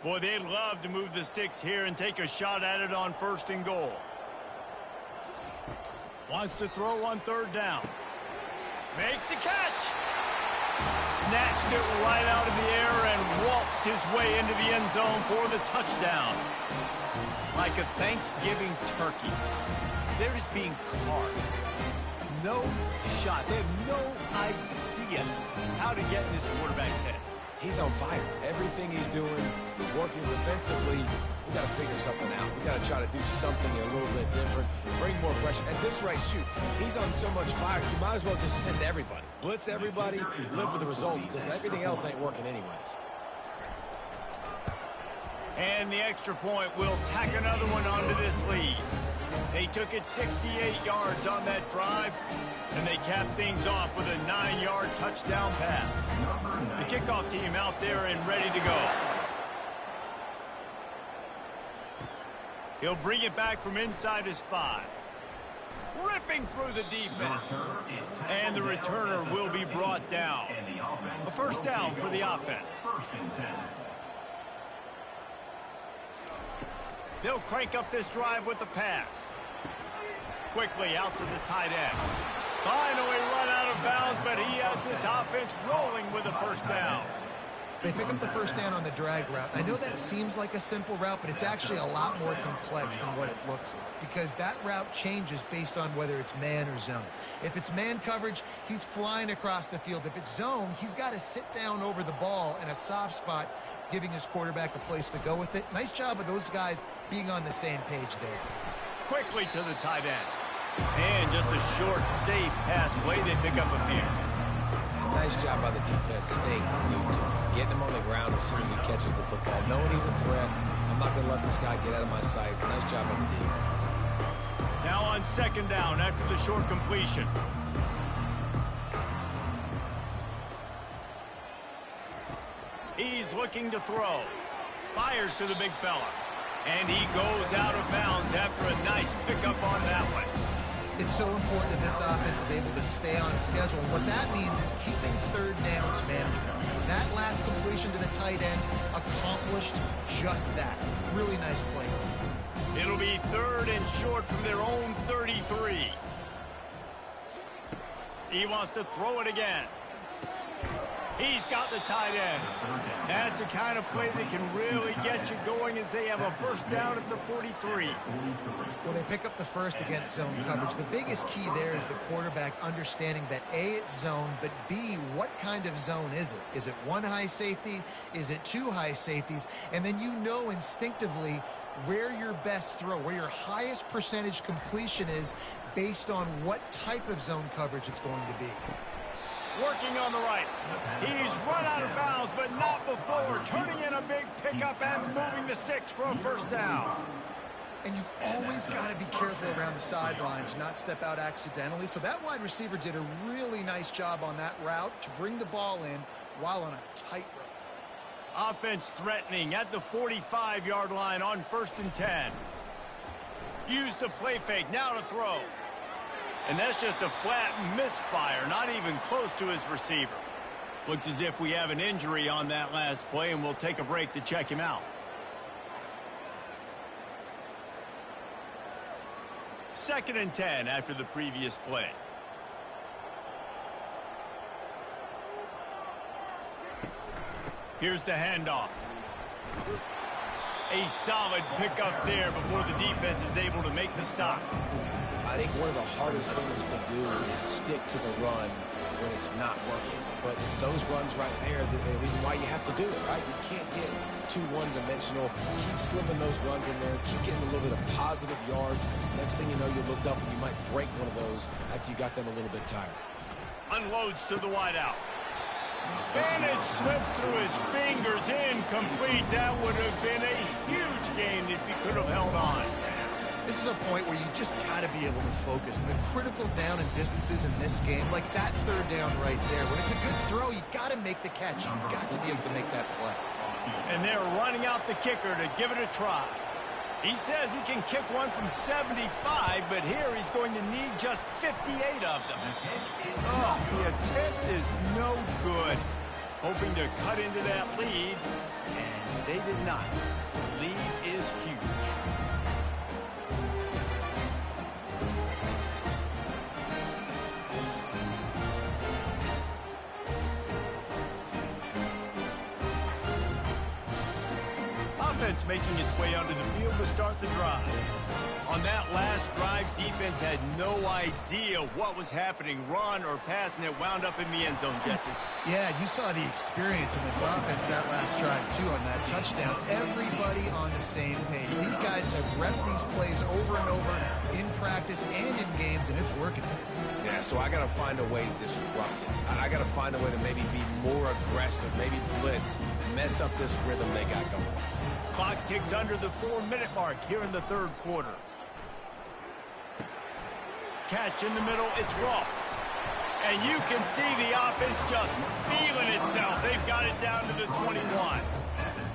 Boy, they'd love to move the sticks here and take a shot at it on 1st and goal. Wants to throw on 3rd down. Makes the catch. Snatched it right out of the air and waltzed his way into the end zone for the touchdown. Like a Thanksgiving turkey, they're just being carved. No shot. They have no idea how to get in his quarterback's head. He's on fire. Everything he's doing is working defensively. We got to figure something out. We got to try to do something a little bit different. Bring more pressure. At this rate, shoot, he's on so much fire, you might as well just send everybody. Blitz everybody, live with the results, because everything else ain't working anyways. And the extra point will tack another one onto this lead. They took it 68 yards on that drive, and they capped things off with a 9-yard touchdown pass. The kickoff team out there and ready to go. He'll bring it back from inside his 5. Ripping through the defense. And the returner will be brought down. A 1st down for the offense. They'll crank up this drive with the pass. Quickly out to the tight end. Finally run out of bounds, but he has this offense rolling with a 1st down. They pick up the 1st down on the drag route. I know that seems like a simple route, but it's actually a lot more complex than what it looks like, because that route changes based on whether it's man or zone. If it's man coverage, he's flying across the field. If it's zone, he's got to sit down over the ball in a soft spot, giving his quarterback a place to go with it. Nice job of those guys being on the same page there. Quickly to the tight end. And just a short, safe pass play. They pick up a few. Nice job by the defense, staying glued to him, getting him on the ground as soon as he catches the football, knowing he's a threat. I'm not going to let this guy get out of my sights. Nice job by the D. Now on 2nd down after the short completion. He's looking to throw. Fires to the big fella. And he goes out of bounds after a nice pickup on that one. It's so important that this offense is able to stay on schedule. What that means is keeping 3rd downs manageable. That last completion to the tight end accomplished just that. Really nice play. It'll be 3rd and short from their own 33. He wants to throw it again. He's got the tight end. That's the kind of play that can really get you going as they have a 1st down at the 43. Well, they pick up the 1st against zone coverage. The biggest key there is the quarterback understanding that A, it's zone, but B, what kind of zone is it? Is it 1 high safety? Is it 2 high safeties? And then you know instinctively where your best throw, where your highest percentage completion is based on what type of zone coverage it's going to be. Working on the right. He's run out of bounds, but not before. Turning in a big pickup and moving the sticks for a 1st down. And you've always got to be careful around the sideline to not step out accidentally. So that wide receiver did a really nice job on that route to bring the ball in while on a tight rope. Offense threatening at the 45-yard line on 1st and 10. Use the play fake. Now to throw. And that's just a flat misfire, not even close to his receiver. Looks as if we have an injury on that last play, and we'll take a break to check him out. 2nd and 10 after the previous play. Here's the handoff. A solid pickup there before the defense is able to make the stop. I think one of the hardest things to do is stick to the run when it's not working. But it's those runs right there that the reason why you have to do it, right? You can't get too one-dimensional. Keep slipping those runs in there. Keep getting a little bit of positive yards. Next thing you know, you look up and you might break one of those after you got them a little bit tired. Unloads to the wideout. And it slips through his fingers, incomplete. That would have been a huge gain if he could have held on. This is a point where you just got to be able to focus. The critical down and distances in this game, like that 3rd down right there. When it's a good throw, you got to make the catch. You got to be able to make that play. And they're running out the kicker to give it a try. He says he can kick one from 75, but here he's going to need just 58 of them. Oh, the attempt is no good. Hoping to cut into that lead, and they did not. The lead is huge. Offense making its way onto the field to start the drive. On that last drive, defense had no idea what was happening, run or pass, and it wound up in the end zone, Jesse. Yeah, you saw the experience in this offense that last drive, too, on that touchdown. Everybody on the same page. These guys have repped these plays over and over in practice and in games, and it's working. Yeah, so I got to find a way to disrupt it. I got to find a way to maybe be more aggressive, maybe blitz, mess up this rhythm they got going. Clock ticks under the 4-minute mark here in the 3rd quarter. Catch in the middle, it's Ross. And you can see the offense just feeling itself. They've got it down to the 21.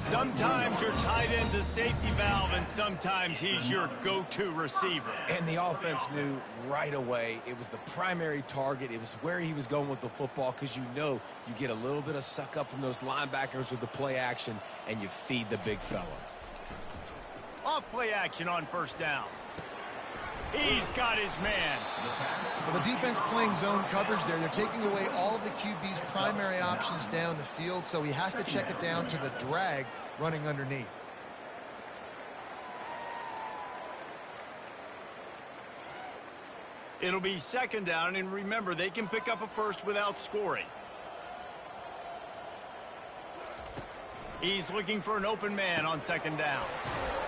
Sometimes your tight end's a safety valve, and sometimes he's your go-to receiver. And the offense knew right away it was the primary target. It was where he was going with the football, because you know you get a little bit of suck up from those linebackers with the play action, and you feed the big fella. Off play action on 1st down. He's got his man. Well, the defense playing zone coverage there. They're taking away all of the QB's primary options down the field, so he has to check it down to the drag running underneath. It'll be 2nd down, and remember, they can pick up a first without scoring. He's looking for an open man on 2nd down.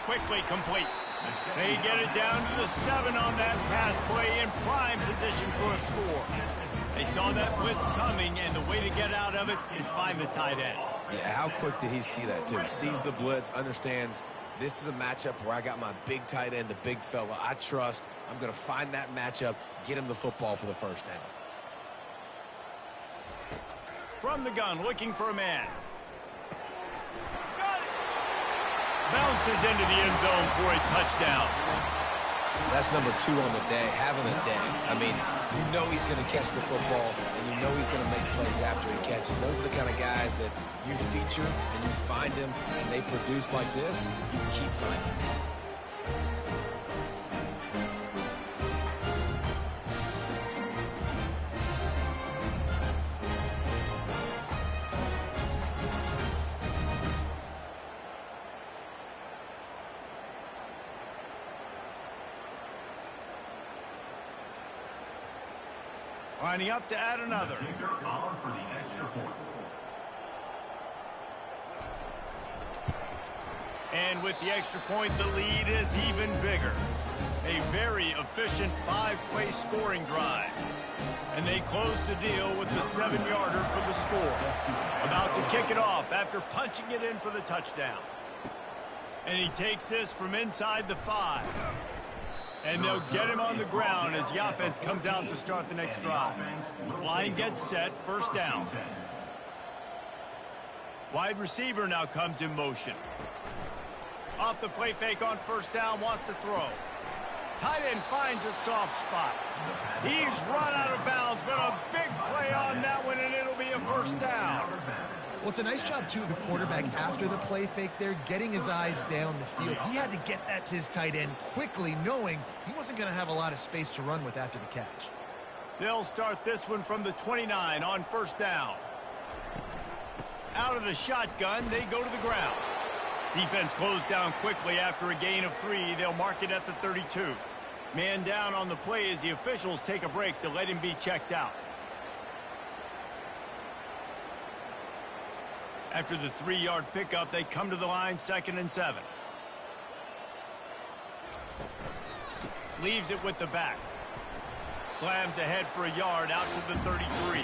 Quickly complete. They get it down to the 7 on that pass play, in prime position for a score. They saw that blitz coming, and the way to get out of it is find the tight end. Yeah, how quick did he see that, too? He sees the blitz, understands this is a matchup where I got my big tight end, the big fella I trust. I'm going to find that matchup, get him the football for the 1st down. From the gun, looking for a man. Bounces into the end zone for a touchdown. That's number 2 on the day, having a day. I mean, you know he's going to catch the football, and you know he's going to make plays after he catches. Those are the kind of guys that you feature and you find them, and they produce like this, you keep finding them. Lining up to add another. And with the extra point, the lead is even bigger. A very efficient 5-play scoring drive. And they close the deal with the 7-yarder for the score. About to kick it off after punching it in for the touchdown. And he takes this from inside the 5. And they'll get him on the ground as the offense comes out to start the next drive. Line gets set, 1st down. Wide receiver now comes in motion. Off the play fake on 1st down, wants to throw. Tight end finds a soft spot. He's run out of bounds, but a big play on that one, and it'll be a 1st down. Well, it's a nice job, too, of the quarterback after the play fake there, getting his eyes down the field. He had to get that to his tight end quickly, knowing he wasn't going to have a lot of space to run with after the catch. They'll start this one from the 29 on first down. Out of the shotgun, they go to the ground. Defense closed down quickly after a gain of 3. They'll mark it at the 32. Man down on the play as the officials take a break to let him be checked out. After the 3-yard pickup, they come to the line, 2nd and 7. Leaves it with the back. Slams ahead for a yard out to the 33.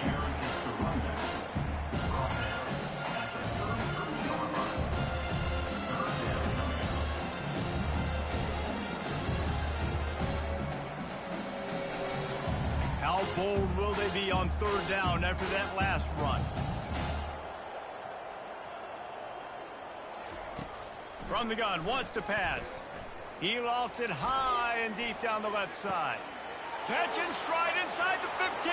How bold will they be on 3rd down after that last run? From the gun, wants to pass. He lofts it high and deep down the left side. Catch and stride inside the 15.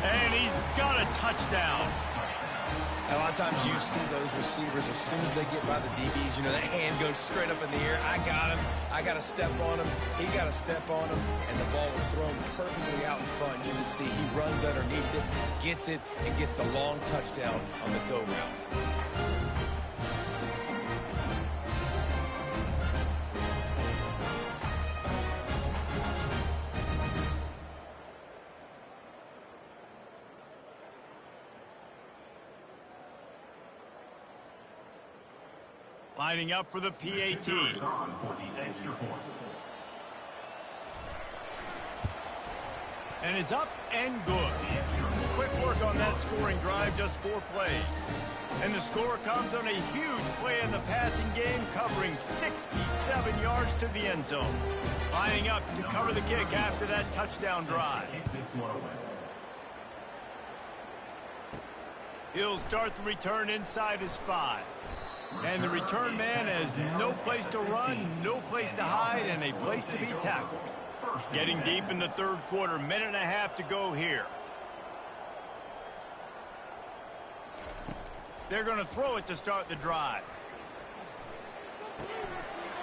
And he's got a touchdown. A lot of times you see those receivers, as soon as they get by the DBs, you know, that hand goes straight up in the air. I got him. I got to step on him. He got to step on him. And the ball was thrown perfectly out in front. You can see he runs underneath it, gets it, and gets the long touchdown on the go route. Lining up for the PAT. And it's up and good. Quick work on that scoring drive, just 4 plays. And the score comes on a huge play in the passing game, covering 67 yards to the end zone. Lining up to cover the kick after that touchdown drive. He'll start the return inside his 5. And the return man has no place to run, no place to hide, and a place to be tackled. Getting deep in the 3rd quarter, minute and a half to go here. They're going to throw it to start the drive.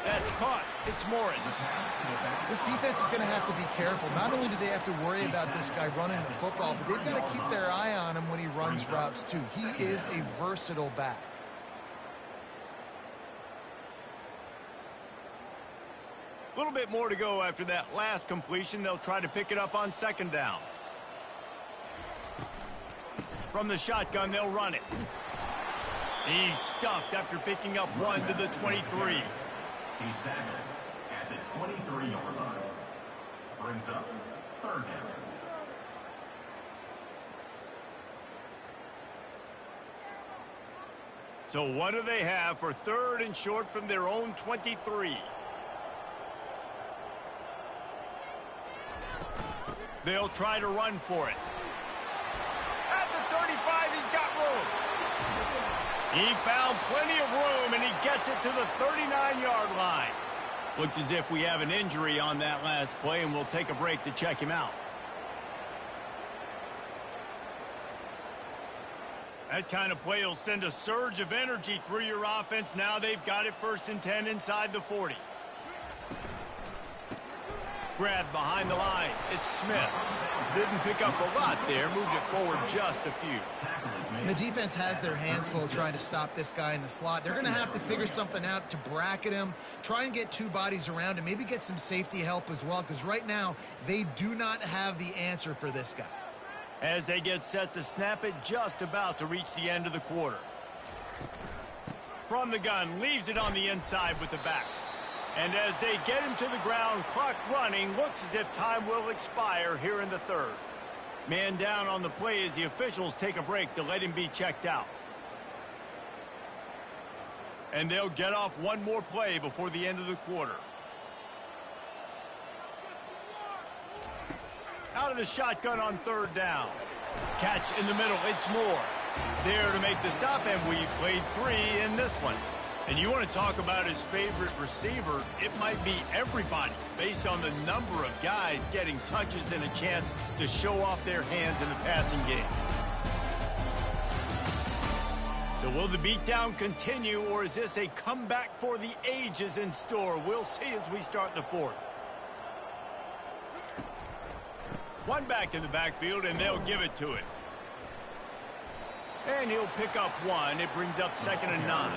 That's caught. It's Morris. This defense is going to have to be careful. Not only do they have to worry about this guy running the football, but they've got to keep their eye on him when he runs routes, too. He is a versatile back. A little bit more to go after that last completion. They'll try to pick it up on 2nd down. From the shotgun, they'll run it. He's stuffed after picking up 1 to the 23. He's staggered at the 23-yard line. Brings up 3rd down. So what do they have for 3rd and short from their own 23? They'll try to run for it. At the 35, he's got room. He found plenty of room, and he gets it to the 39-yard line. Looks as if we have an injury on that last play, and we'll take a break to check him out. That kind of play will send a surge of energy through your offense. Now they've got it 1st and 10 inside the 40. Grabbed behind the line. It's Smith. Didn't pick up a lot there. Moved it forward just a few. The defense has their hands full trying to stop this guy in the slot. They're going to have to figure something out to bracket him, try and get 2 bodies around him, maybe get some safety help as well, because right now they do not have the answer for this guy. As they get set to snap it, just about to reach the end of the quarter. From the gun, leaves it on the inside with the back. And as they get him to the ground, clock running, looks as if time will expire here in the 3rd. Man down on the play as the officials take a break to let him be checked out. And they'll get off 1 more play before the end of the quarter. Out of the shotgun on 3rd down. Catch in the middle, it's Moore. There to make the stop, and we played 3 in this one. And you want to talk about his favorite receiver, it might be everybody based on the number of guys getting touches and a chance to show off their hands in the passing game. So will the beatdown continue, or is this a comeback for the ages in store? We'll see as we start the fourth. One back in the backfield, and they'll give it to him. And he'll pick up one. It brings up 2nd and 9.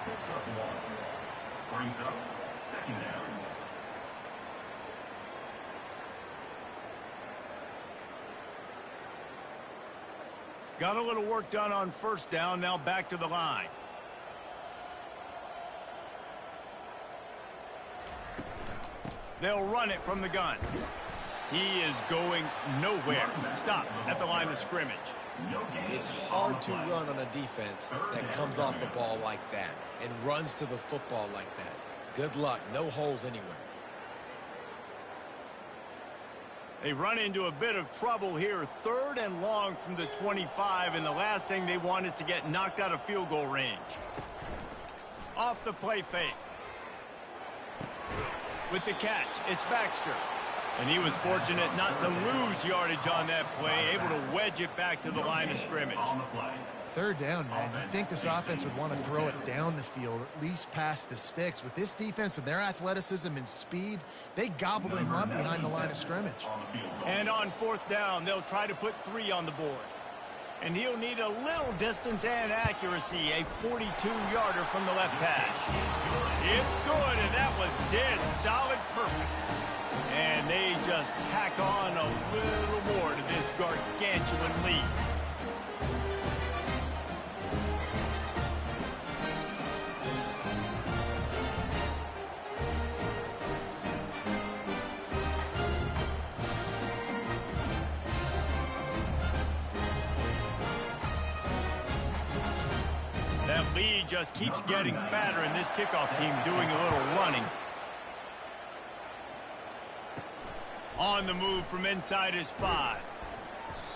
Picks up one. Brings up 2nd down. Got a little work done on 1st down. Now back to the line. They'll run it from the gun. He is going nowhere. Stop at the line of scrimmage. It's hard to run on a defense that comes off the ball like that and runs to the football like that. Good luck. No holes anywhere. They run into a bit of trouble here. 3rd and long from the 25, and the last thing they want is to get knocked out of field goal range. Off the play fake. With the catch, it's Baxter. And he was fortunate not to lose yardage on that play, able to wedge it back to the line of scrimmage. 3rd down, man. You'd think this offense would want to throw it down the field, at least past the sticks. With this defense and their athleticism and speed, they gobbled him up behind the line of scrimmage. And on 4th down, they'll try to put 3 on the board. And he'll need a little distance and accuracy, a 42-yarder from the left hash. It's good, and that was dead solid perfect. And they just tack on a little more to this gargantuan lead. That lead just keeps getting fatter, and this kickoff team doing a little running. On the move from inside his 5.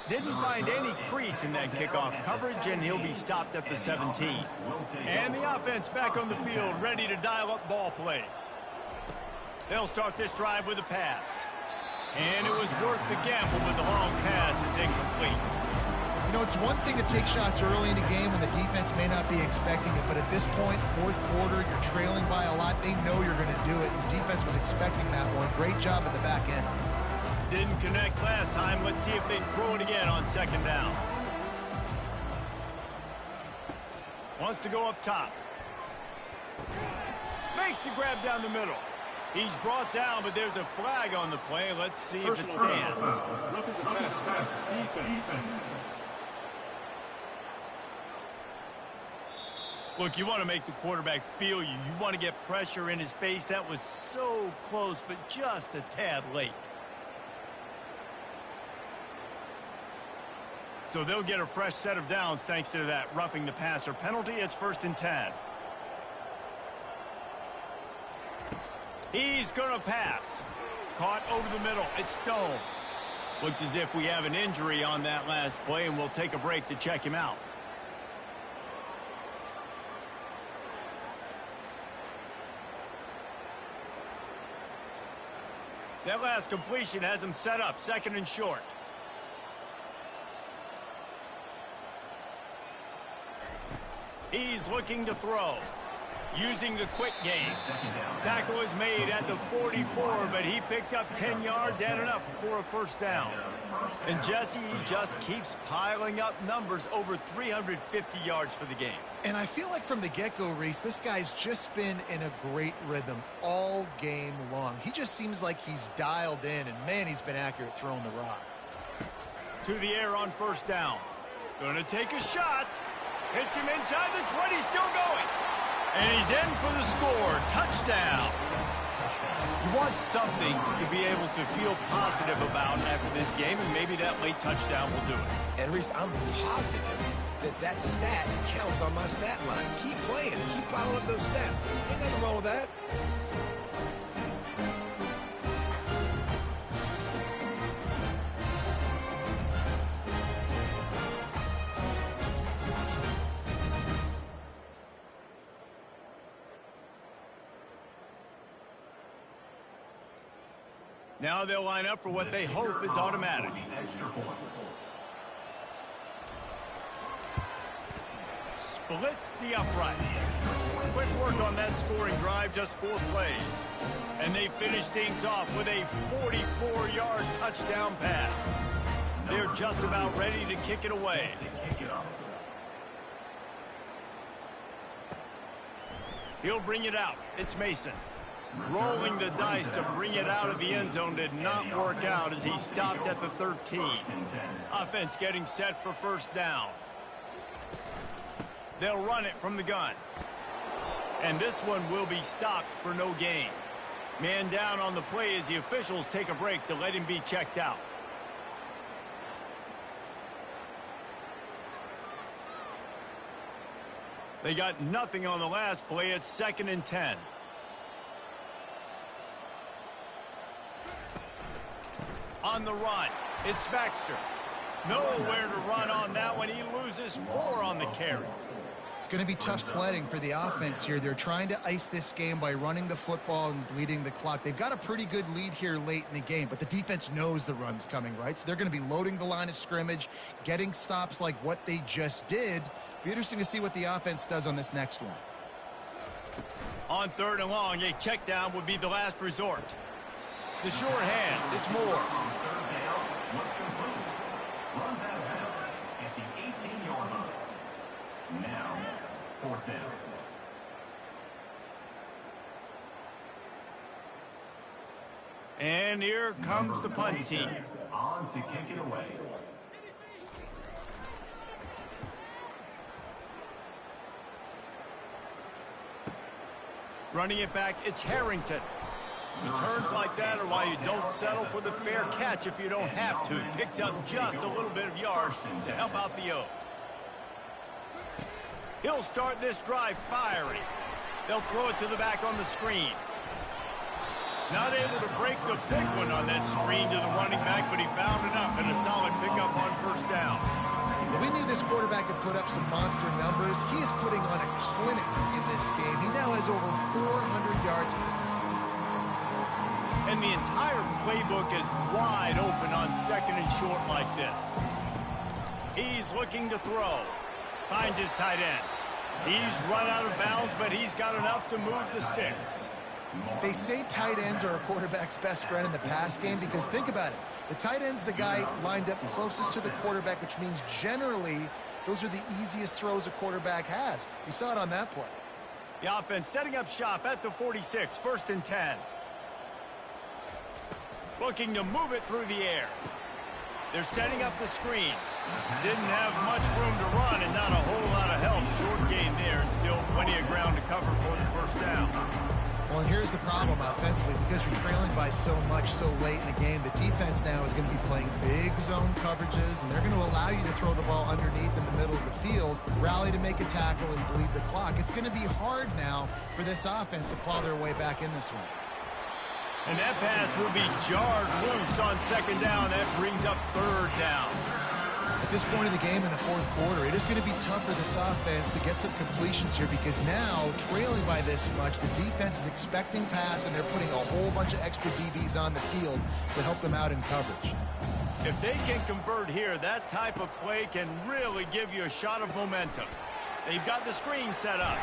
Didn't find any crease in that kickoff coverage, and he'll be stopped at the 17. And the offense back on the field, ready to dial up ball plays. They'll start this drive with a pass. And it was worth the gamble, but the long pass is incomplete. You know, it's one thing to take shots early in the game when the defense may not be expecting it, but at this point, 4th quarter, you're trailing by a lot. They know you're going to do it. The defense was expecting that one. Great job at the back end. Didn't connect last time. Let's see if they can throw it again on 2nd down. Wants to go up top. Makes the grab down the middle. He's brought down, but there's a flag on the play. Let's see if it stands. Roughing the pass. Defense. Look, you want to make the quarterback feel you. You want to get pressure in his face. That was so close, but just a tad late. So they'll get a fresh set of downs thanks to that roughing the passer penalty. It's 1st and 10. He's going to pass. Caught over the middle. It's Stone. Looks as if we have an injury on that last play, and we'll take a break to check him out. That last completion has him set up 2nd and short. He's looking to throw. Using the quick game. Tackle is made at the 44, but he picked up 10 yards and enough for a 1st down. And Jesse, he just keeps piling up numbers, over 350 yards for the game. And I feel like from the get-go, Reese, this guy's just been in a great rhythm all game long. He just seems like he's dialed in, and man, he's been accurate throwing the rock. To the air on 1st down. Gonna take a shot. Hits him inside the 20, still going. And he's in for the score. Touchdown. You want something to be able to feel positive about after this game, and maybe that late touchdown will do it. And Reese, I'm positive that stat counts on my stat line. Keep playing. Keep piling up those stats. Ain't nothing wrong with that. Now they'll line up for what they hope is automatic. blitz the uprights. Quick work on that scoring drive, just 4 plays. And they finish things off with a 44-yard touchdown pass. They're just about ready to kick it away. He'll bring it out. It's Mason. Rolling the dice to bring it out of the end zone did not work out as he stopped at the 13. Offense getting set for first down. They'll run it from the gun. And this one will be stopped for no gain. Man down on the play as the officials take a break to let him be checked out. They got nothing on the last play. It's 2nd and 10. On the run, it's Baxter. Nowhere to run on that one. He loses 4 on the carry. It's going to be tough sledding for the offense here. They're trying to ice this game by running the football and bleeding the clock. They've got a pretty good lead here late in the game, but the defense knows the run's coming, right? So they're going to be loading the line of scrimmage, getting stops like what they just did. Be interesting to see what the offense does on this next one. On 3rd and long, a check down would be the last resort. The short hands, it's Moore. Was complete. Runs out of bounds at the 18-yard line. Now, 4th down. And here comes the punt team. On to kick it away. Running it back, it's Harrington. Returns like that are why you don't settle for the fair catch if you don't have to. Picks up just a little bit of yards to help out the O. He'll start this drive firing. They'll throw it to the back on the screen. Not able to break the big one on that screen to the running back, but he found enough and a solid pickup on first down. We knew this quarterback could put up some monster numbers. He is putting on a clinic in this game. He now has over 400 yards passing. And the entire playbook is wide open on 2nd and short like this. He's looking to throw. Finds his tight end. He's run out of bounds, but he's got enough to move the sticks. They say tight ends are a quarterback's best friend in the pass game because think about it. The tight end's the guy lined up closest to the quarterback, which means generally those are the easiest throws a quarterback has. You saw it on that play. The offense setting up shop at the 46, 1st and 10. Looking to move it through the air. They're setting up the screen. Didn't have much room to run and not a whole lot of help. Short gain there and still plenty of ground to cover for the first down. Well, and here's the problem offensively. Because you're trailing by so much so late in the game, the defense now is going to be playing big zone coverages, and they're going to allow you to throw the ball underneath in the middle of the field, rally to make a tackle, and bleed the clock. It's going to be hard now for this offense to claw their way back in this one. And that pass will be jarred loose on 2nd down. That brings up 3rd down. At this point in the game in the 4th quarter, it is going to be tough for this offense to get some completions here because now, trailing by this much, the defense is expecting pass, and they're putting a whole bunch of extra DBs on the field to help them out in coverage. If they can convert here, that type of play can really give you a shot of momentum. They've got the screen set up.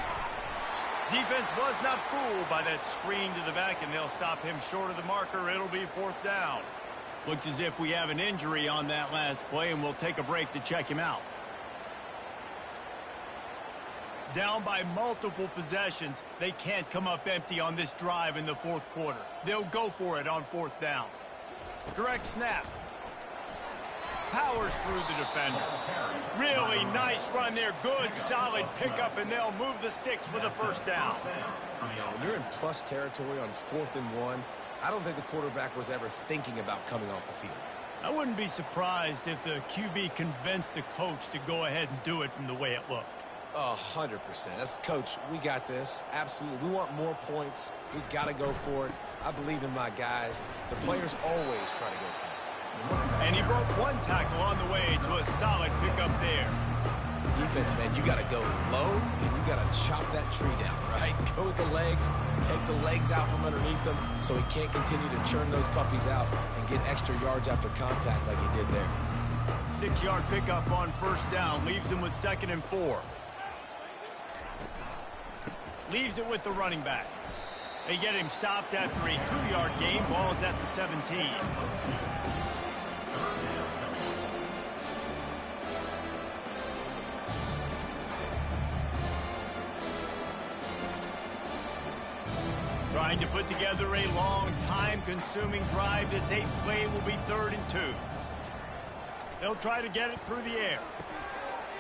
Defense was not fooled by that screen to the back, and they'll stop him short of the marker. It'll be 4th down. Looks as if we have an injury on that last play, and we'll take a break to check him out. Down by multiple possessions, they can't come up empty on this drive in the 4th quarter. They'll go for it on 4th down. Direct snap. Powers through the defender. Really nice run there. Good, solid pickup, and they'll move the sticks with a first down. Now, when you're in plus territory on 4th and 1, I don't think the quarterback was ever thinking about coming off the field. I wouldn't be surprised if the QB convinced the coach to go ahead and do it from the way it looked. 100%. That's Coach, we got this. Absolutely. We want more points. We've got to go for it. I believe in my guys. The players always try to go for it. And he broke one tackle on the way to a solid pickup there. Defense, man, you got to go low, and you got to chop that tree down, right? Go with the legs, take the legs out from underneath them so he can't continue to churn those puppies out and get extra yards after contact like he did there. 6-yard pickup on first down leaves him with 2nd and 4. leaves it with the running back. They get him stopped after a 2-yard gain. Ball is at the 17. Trying to put together a long, time-consuming drive. This 8th play will be 3rd and 2. They'll try to get it through the air.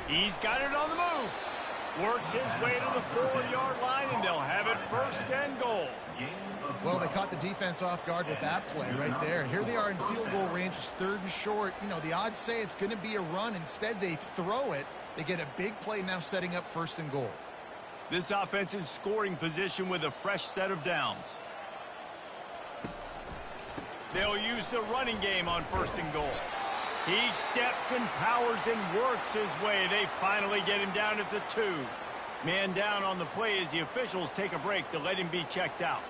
He's got it on the move. Works his way to the 4-yard line, and they'll have it 1st and goal. Well, they caught the defense off guard with that play right there. Here they are in field goal range. It's 3rd and short. You know, the odds say it's going to be a run. Instead, they throw it. They get a big play now setting up 1st and goal. This offense in scoring position with a fresh set of downs. They'll use the running game on 1st and goal. He steps and powers and works his way. They finally get him down at the 2. Man down on the play as the officials take a break to let him be checked out.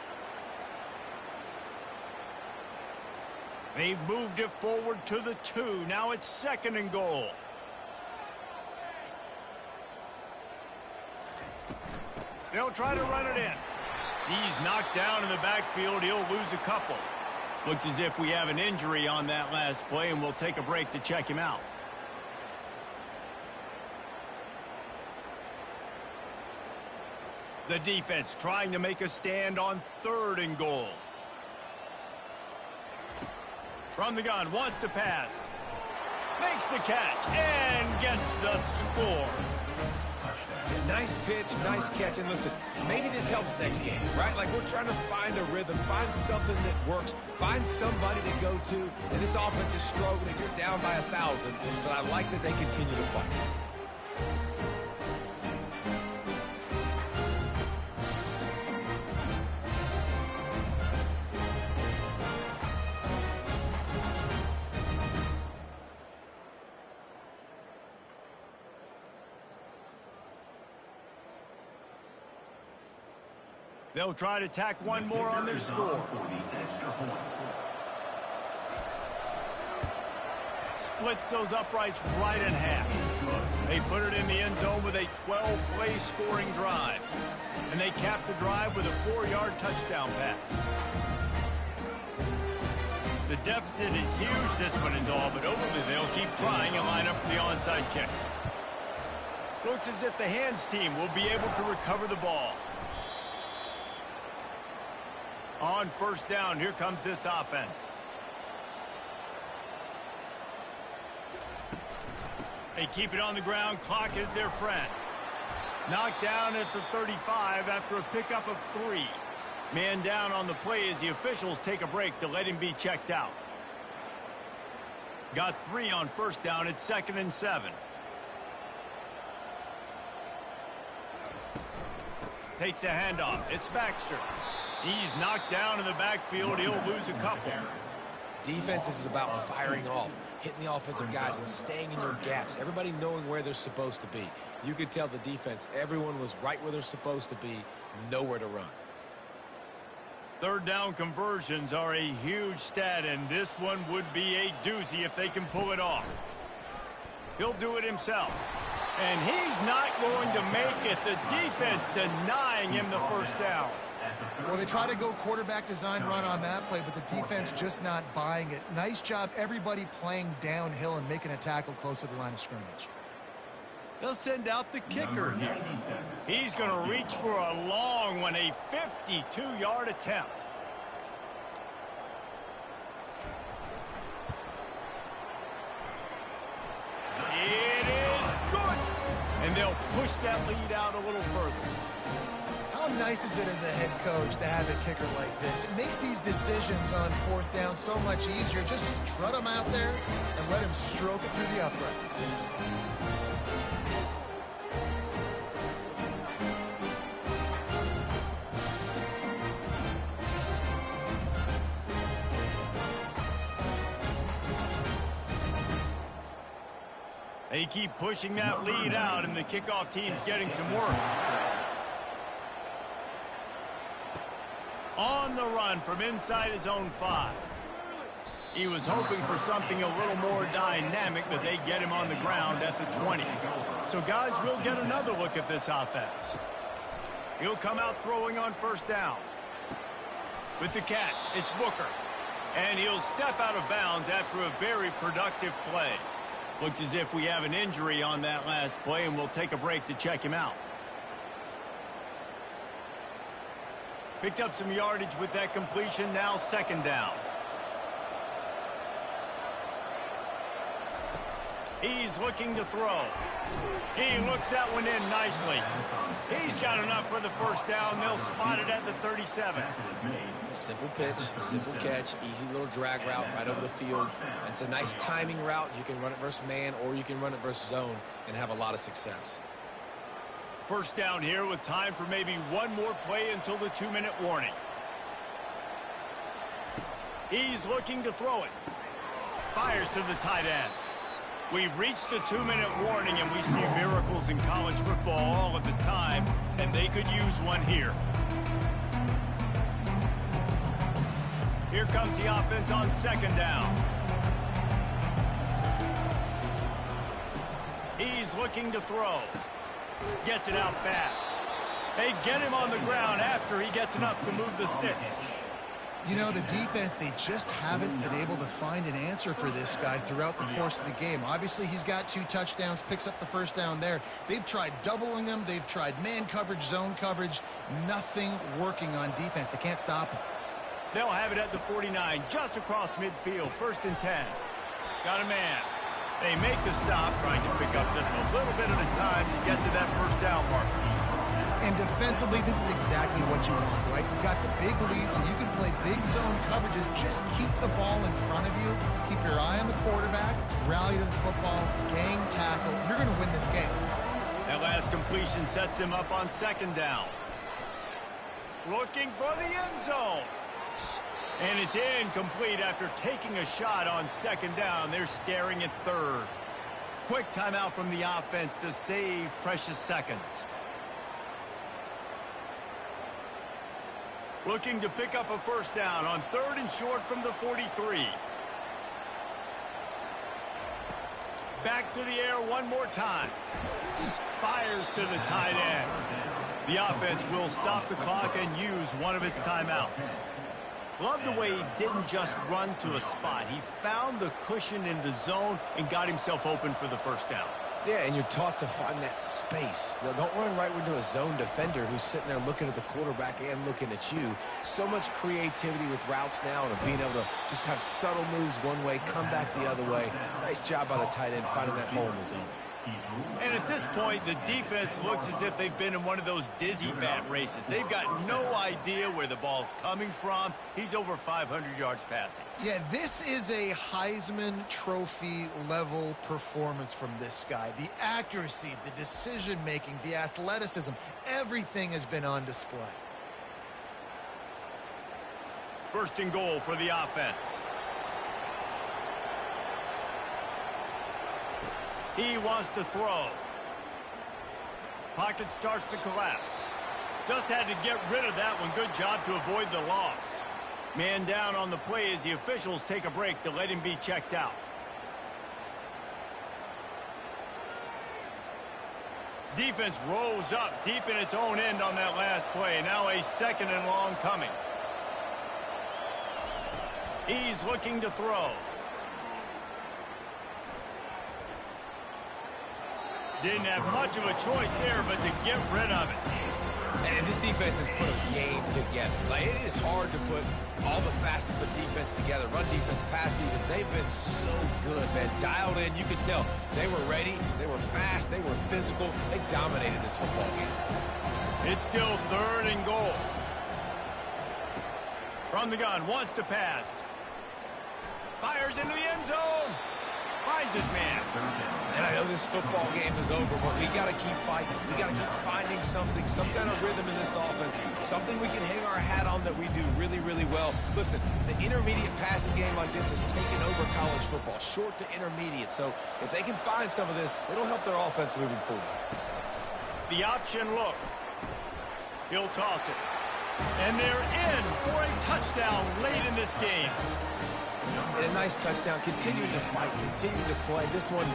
They've moved it forward to the 2. Now it's 2nd and goal. They'll try to run it in. He's knocked down in the backfield. He'll lose a couple. Looks as if we have an injury on that last play, and we'll take a break to check him out. The defense trying to make a stand on 3rd and goal. From the gun, wants to pass. Makes the catch and gets the score. Nice pitch, nice catch. And listen, maybe this helps next game, right? Like, we're trying to find a rhythm, find something that works, find somebody to go to. And this offense is struggling. You're down by 1,000, but I like that they continue to fight. They'll try to tack one more on their score. Splits those uprights right in half. They put it in the end zone with a 12-play scoring drive. And they cap the drive with a 4-yard touchdown pass. The deficit is huge, this one is all, but hopefully they'll keep trying and line up for the onside kick. Looks as if the hands team will be able to recover the ball. On 1st down, here comes this offense. They keep it on the ground. Clock is their friend. Knocked down at the 35 after a pickup of 3. Man down on the play as the officials take a break to let him be checked out. Got 3 on 1st down. It's 2nd and 7. Takes a handoff. It's Baxter. He's knocked down in the backfield. He'll lose a couple. Defense is about firing off, hitting the offensive guys and staying in your gaps. Everybody knowing where they're supposed to be. You could tell the defense, everyone was right where they're supposed to be, nowhere to run. 3rd down conversions are a huge stat, and this one would be a doozy if they can pull it off. He'll do it himself. And he's not going to make it. The defense denying him the 1st down. Well, they try to go quarterback design run on that play, but the defense just not buying it. Nice job, everybody playing downhill and making a tackle close to the line of scrimmage. They'll send out the kicker here. He's going to reach for a long one, a 52-yard attempt. It is good. And they'll push that lead out a little further. How nice is it as a head coach to have a kicker like this? It makes these decisions on 4th down so much easier. Just strut him out there and let him stroke it through the uprights. They keep pushing that lead out, and the kickoff team's getting some work. On the run from inside his own 5. He was hoping for something a little more dynamic, but they get him on the ground at the 20. So guys, we'll get another look at this offense. He'll come out throwing on first down. With the catch, it's Booker. And he'll step out of bounds after a very productive play. Looks as if we have an injury on that last play, and we'll take a break to check him out. Picked up some yardage with that completion, now second down. He's looking to throw. He looks that one in nicely. He's got enough for the first down. They'll spot it at the 37. Simple pitch, simple catch, easy little drag route right over the field. It's a nice timing route. You can run it versus man or you can run it versus zone and have a lot of success. First down here with time for maybe one more play until the 2-minute warning. He's looking to throw it. Fires to the tight end. We've reached the 2-minute warning, and we see miracles in college football all of the time, and they could use one here. Here comes the offense on second down. He's looking to throw. Gets it out fast. They get him on the ground after he gets enough to move the sticks. You know, the defense, they just haven't been able to find an answer for this guy throughout the course of the game. Obviously, he's got 2 touchdowns, picks up the first down there. They've tried doubling him. They've tried man coverage, zone coverage. Nothing working on defense. They can't stop him. They'll have it at the 49, just across midfield, 1st and 10. Got a man. They make the stop, trying to pick up just a little bit at a time to get to that first down marker. And defensively, this is exactly what you want, right? You got the big lead, so you can play big zone coverages. Just keep the ball in front of you. Keep your eye on the quarterback. Rally to the football. Gang tackle. You're going to win this game. That last completion sets him up on second down. Looking for the end zone. And it's incomplete after taking a shot on second down. They're staring at third. Quick timeout from the offense to save precious seconds. Looking to pick up a first down on 3rd and short from the 43. Back to the air one more time. Fires to the tight end. The offense will stop the clock and use one of its timeouts. Love the way he didn't just run to a spot. He found the cushion in the zone and got himself open for the first down. Yeah, and you're taught to find that space. Now, don't run right into a zone defender who's sitting there looking at the quarterback and looking at you. So much creativity with routes now and being able to just have subtle moves one way, come back the other way. Nice job by the tight end finding that hole in the zone. And at this point, the defense looks as if they've been in one of those dizzy bat races. They've got no idea where the ball's coming from. He's over 500 yards passing. Yeah, this is a Heisman Trophy level performance from this guy. The accuracy, the decision-making, the athleticism, everything has been on display. 1st and goal for the offense. He wants to throw. Pocket starts to collapse. Just had to get rid of that one. Good job to avoid the loss. Man down on the play as the officials take a break to let him be checked out. Defense rose up deep in its own end on that last play. Now a 2nd and long coming. He's looking to throw. Didn't have much of a choice there, but to get rid of it. And this defense has put a game together. Like, it is hard to put all the facets of defense together. Run defense, pass defense. They've been so good, man. Dialed in. You could tell they were ready. They were fast. They were physical. They dominated this football game. It's still 3rd and goal. From the gun, wants to pass. Fires into the end zone. Finds his man. And I know this football game is over, but we got to keep fighting. We got to keep finding something, some kind of rhythm in this offense, something we can hang our hat on that we do really, really well. Listen, the intermediate passing game like this has taken over college football, short to intermediate. So if they can find some of this, it'll help their offense moving forward. The option look. He'll toss it. And they're in for a touchdown late in this game. And a nice touchdown. Continue to fight. Continue to play. This one,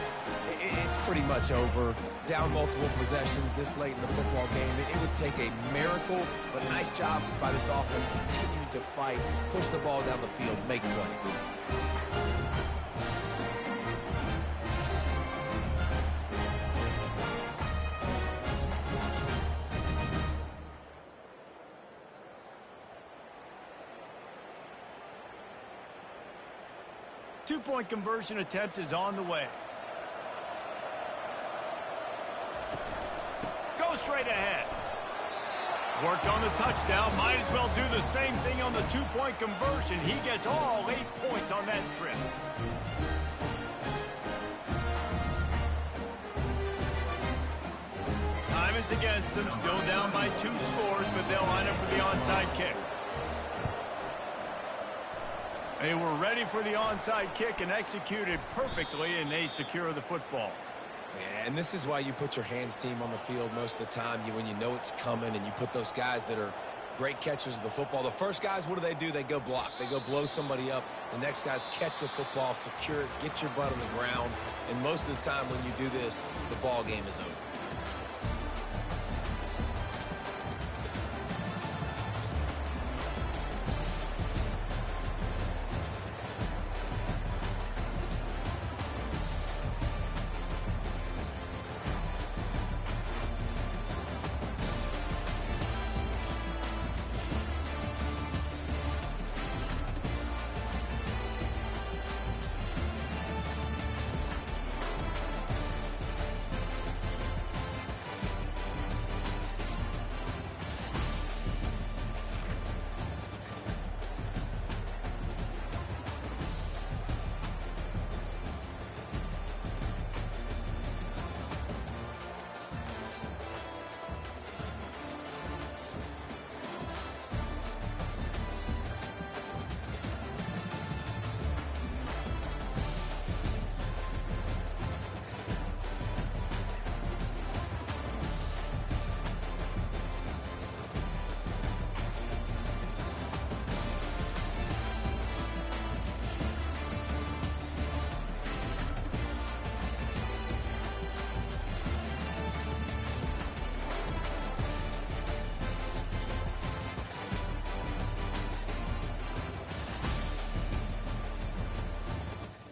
It's pretty much over. Down multiple possessions this late in the football game. It would take a miracle, but nice job by this offense continuing to fight, push the ball down the field, make plays. Two-point conversion attempt is on the way. Go straight ahead. Worked on the touchdown. Might as well do the same thing on the two-point conversion. He gets all 8 points on that trip. Time is against them. Still down by 2 scores, but they'll line up for the onside kick. They were ready for the onside kick and executed perfectly, and they secure the football. Yeah, and this is why you put your hands team on the field most of the time. When you know it's coming, and you put those guys that are great catchers of the football. The first guys, what do? They go block. They go blow somebody up. The next guys catch the football, secure it, get your butt on the ground. And most of the time when you do this, the ball game is over.